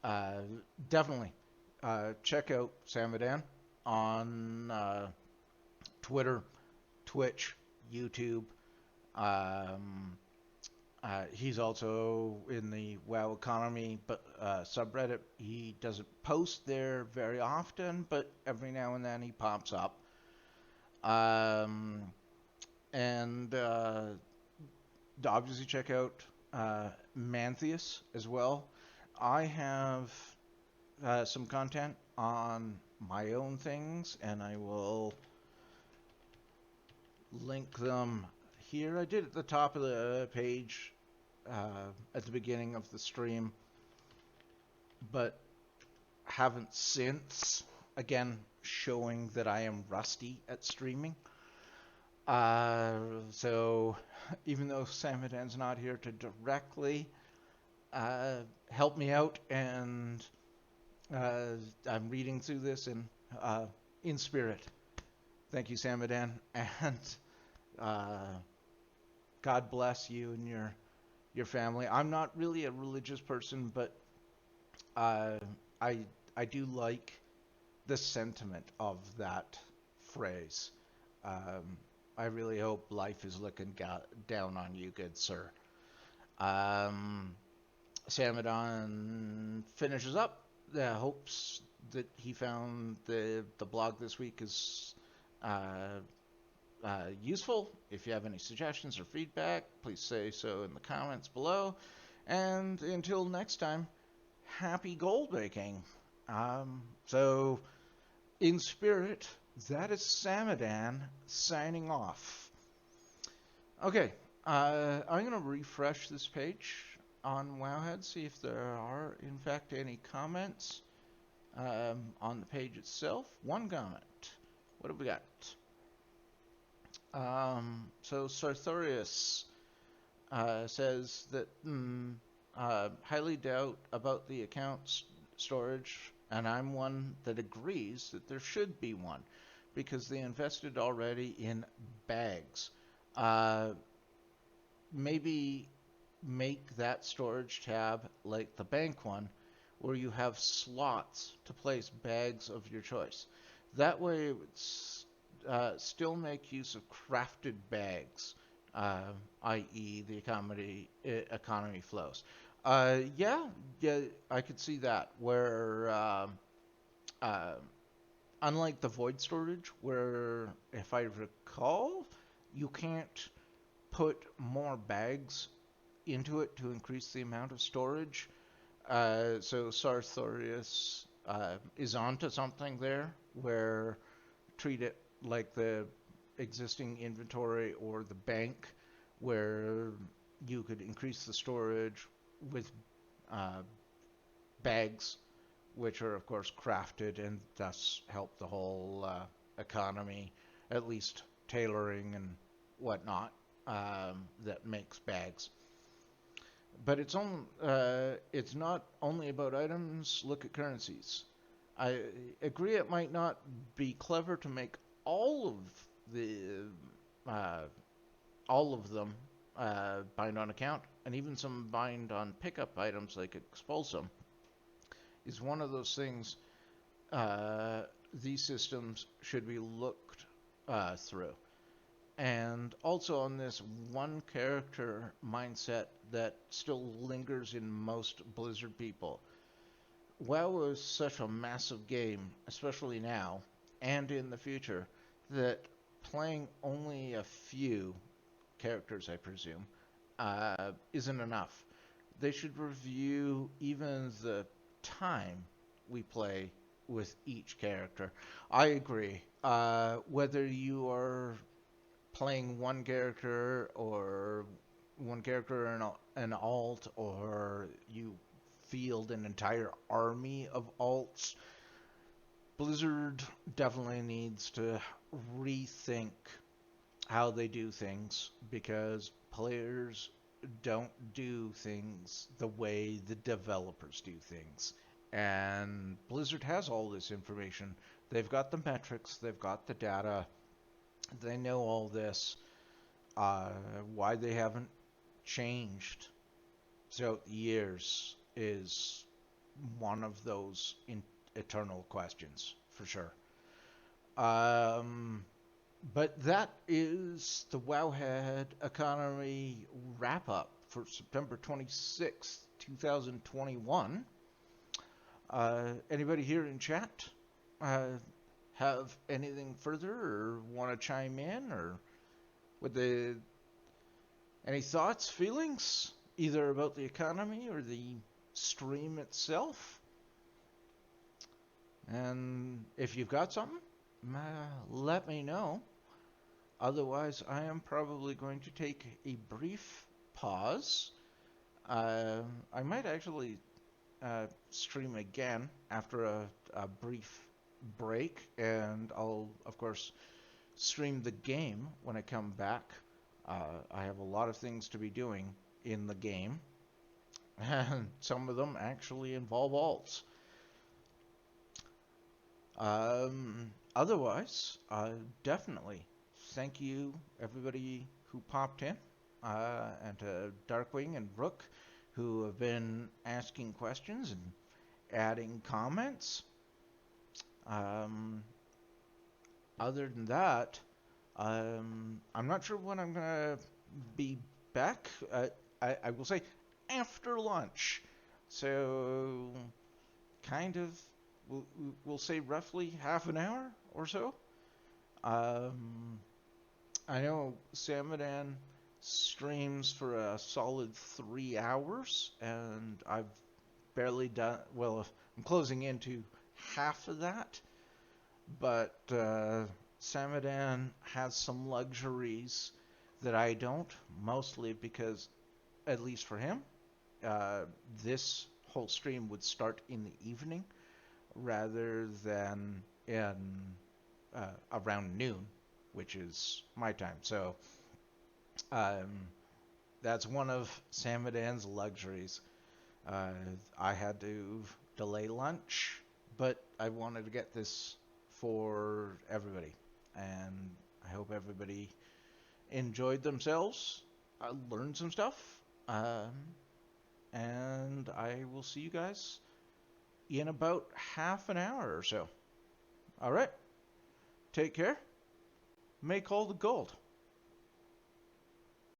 S1: Uh, Definitely check out Samadan on Twitter, Twitch, YouTube. Um, he's also in the WoW economy, but subreddit. He doesn't post there very often, but every now and then he pops up. And obviously check out Mantheus as well. I have some content on my own things, and I will link them here. I did at the top of the page at the beginning of the stream, but haven't since. Again, showing that I am rusty at streaming. So even though Samadan's not here to directly help me out, and I'm reading through this in spirit. Thank you, Samadan, and God bless you and your family. I'm not really a religious person, but I do like the sentiment of that phrase. I really hope life is looking down on you, good sir. Samadan finishes up. Hopes that he found the blog this week is useful. If you have any suggestions or feedback, please say so in the comments below. And until next time, happy gold making. So, in spirit, that is Samadan signing off. Okay, I'm going to refresh this page on Wowhead, see if there are, in fact, any comments on the page itself. One comment. What have we got? So Sartorius says that highly doubt about the account storage, and I'm one that agrees that there should be one because they invested already in bags. Maybe make that storage tab like the bank one, where you have slots to place bags of your choice. That way it would still make use of crafted bags, i.e. the economy flows. Yeah, I could see that, where unlike the void storage, where if I recall, you can't put more bags into it to increase the amount of storage. So Sartorius is onto something there, where treat it like the existing inventory or the bank, where you could increase the storage with bags, which are of course crafted and thus help the whole economy, at least tailoring and whatnot, that makes bags. But it's not only about items. Look at currencies. I agree it might not be clever to make all of them bind on account, and even some bind on pickup items like Expulsum is one of those things these systems should be looked through. And also on this one character mindset that still lingers in most Blizzard people. WoW is such a massive game, especially now and in the future, that playing only a few characters, I presume, isn't enough. They should review even the time we play with each character. I agree. Whether you are playing one character or one character and an alt, or you field an entire army of alts, Blizzard definitely needs to rethink how they do things because players don't do things the way the developers do things. And Blizzard has all this information. They've got the metrics, they've got the data, they know all this. Why they haven't changed throughout the years is one of those eternal questions, for sure. But that is the Wowhead economy wrap up for September 26th, 2021. Anybody here in chat have anything further or want to chime in, or with any thoughts, feelings, either about the economy or the stream itself? And if you've got something, let me know. Otherwise, I am probably going to take a brief pause. I might actually stream again after a brief break, and I'll, of course, stream the game when I come back. I have a lot of things to be doing in the game, and some of them actually involve alts. Otherwise, definitely thank you, everybody who popped in, and to Darkwing and Rook, who have been asking questions and adding comments. Other than that, I'm not sure when I'm going to be back. I will say after lunch. So, kind of, we'll say roughly half an hour or so. I know Samadan streams for a solid 3 hours, and I've barely done, well, I'm closing into half of that, but Samadan has some luxuries that I don't, mostly because, at least for him, this whole stream would start in the evening rather than in around noon, which is my time. So that's one of Samadan's luxuries. I had to delay lunch, but I wanted to get this for everybody, and I hope everybody enjoyed themselves, learned some stuff, and I will see you guys in about half an hour or so. All right, take care. Make all the gold.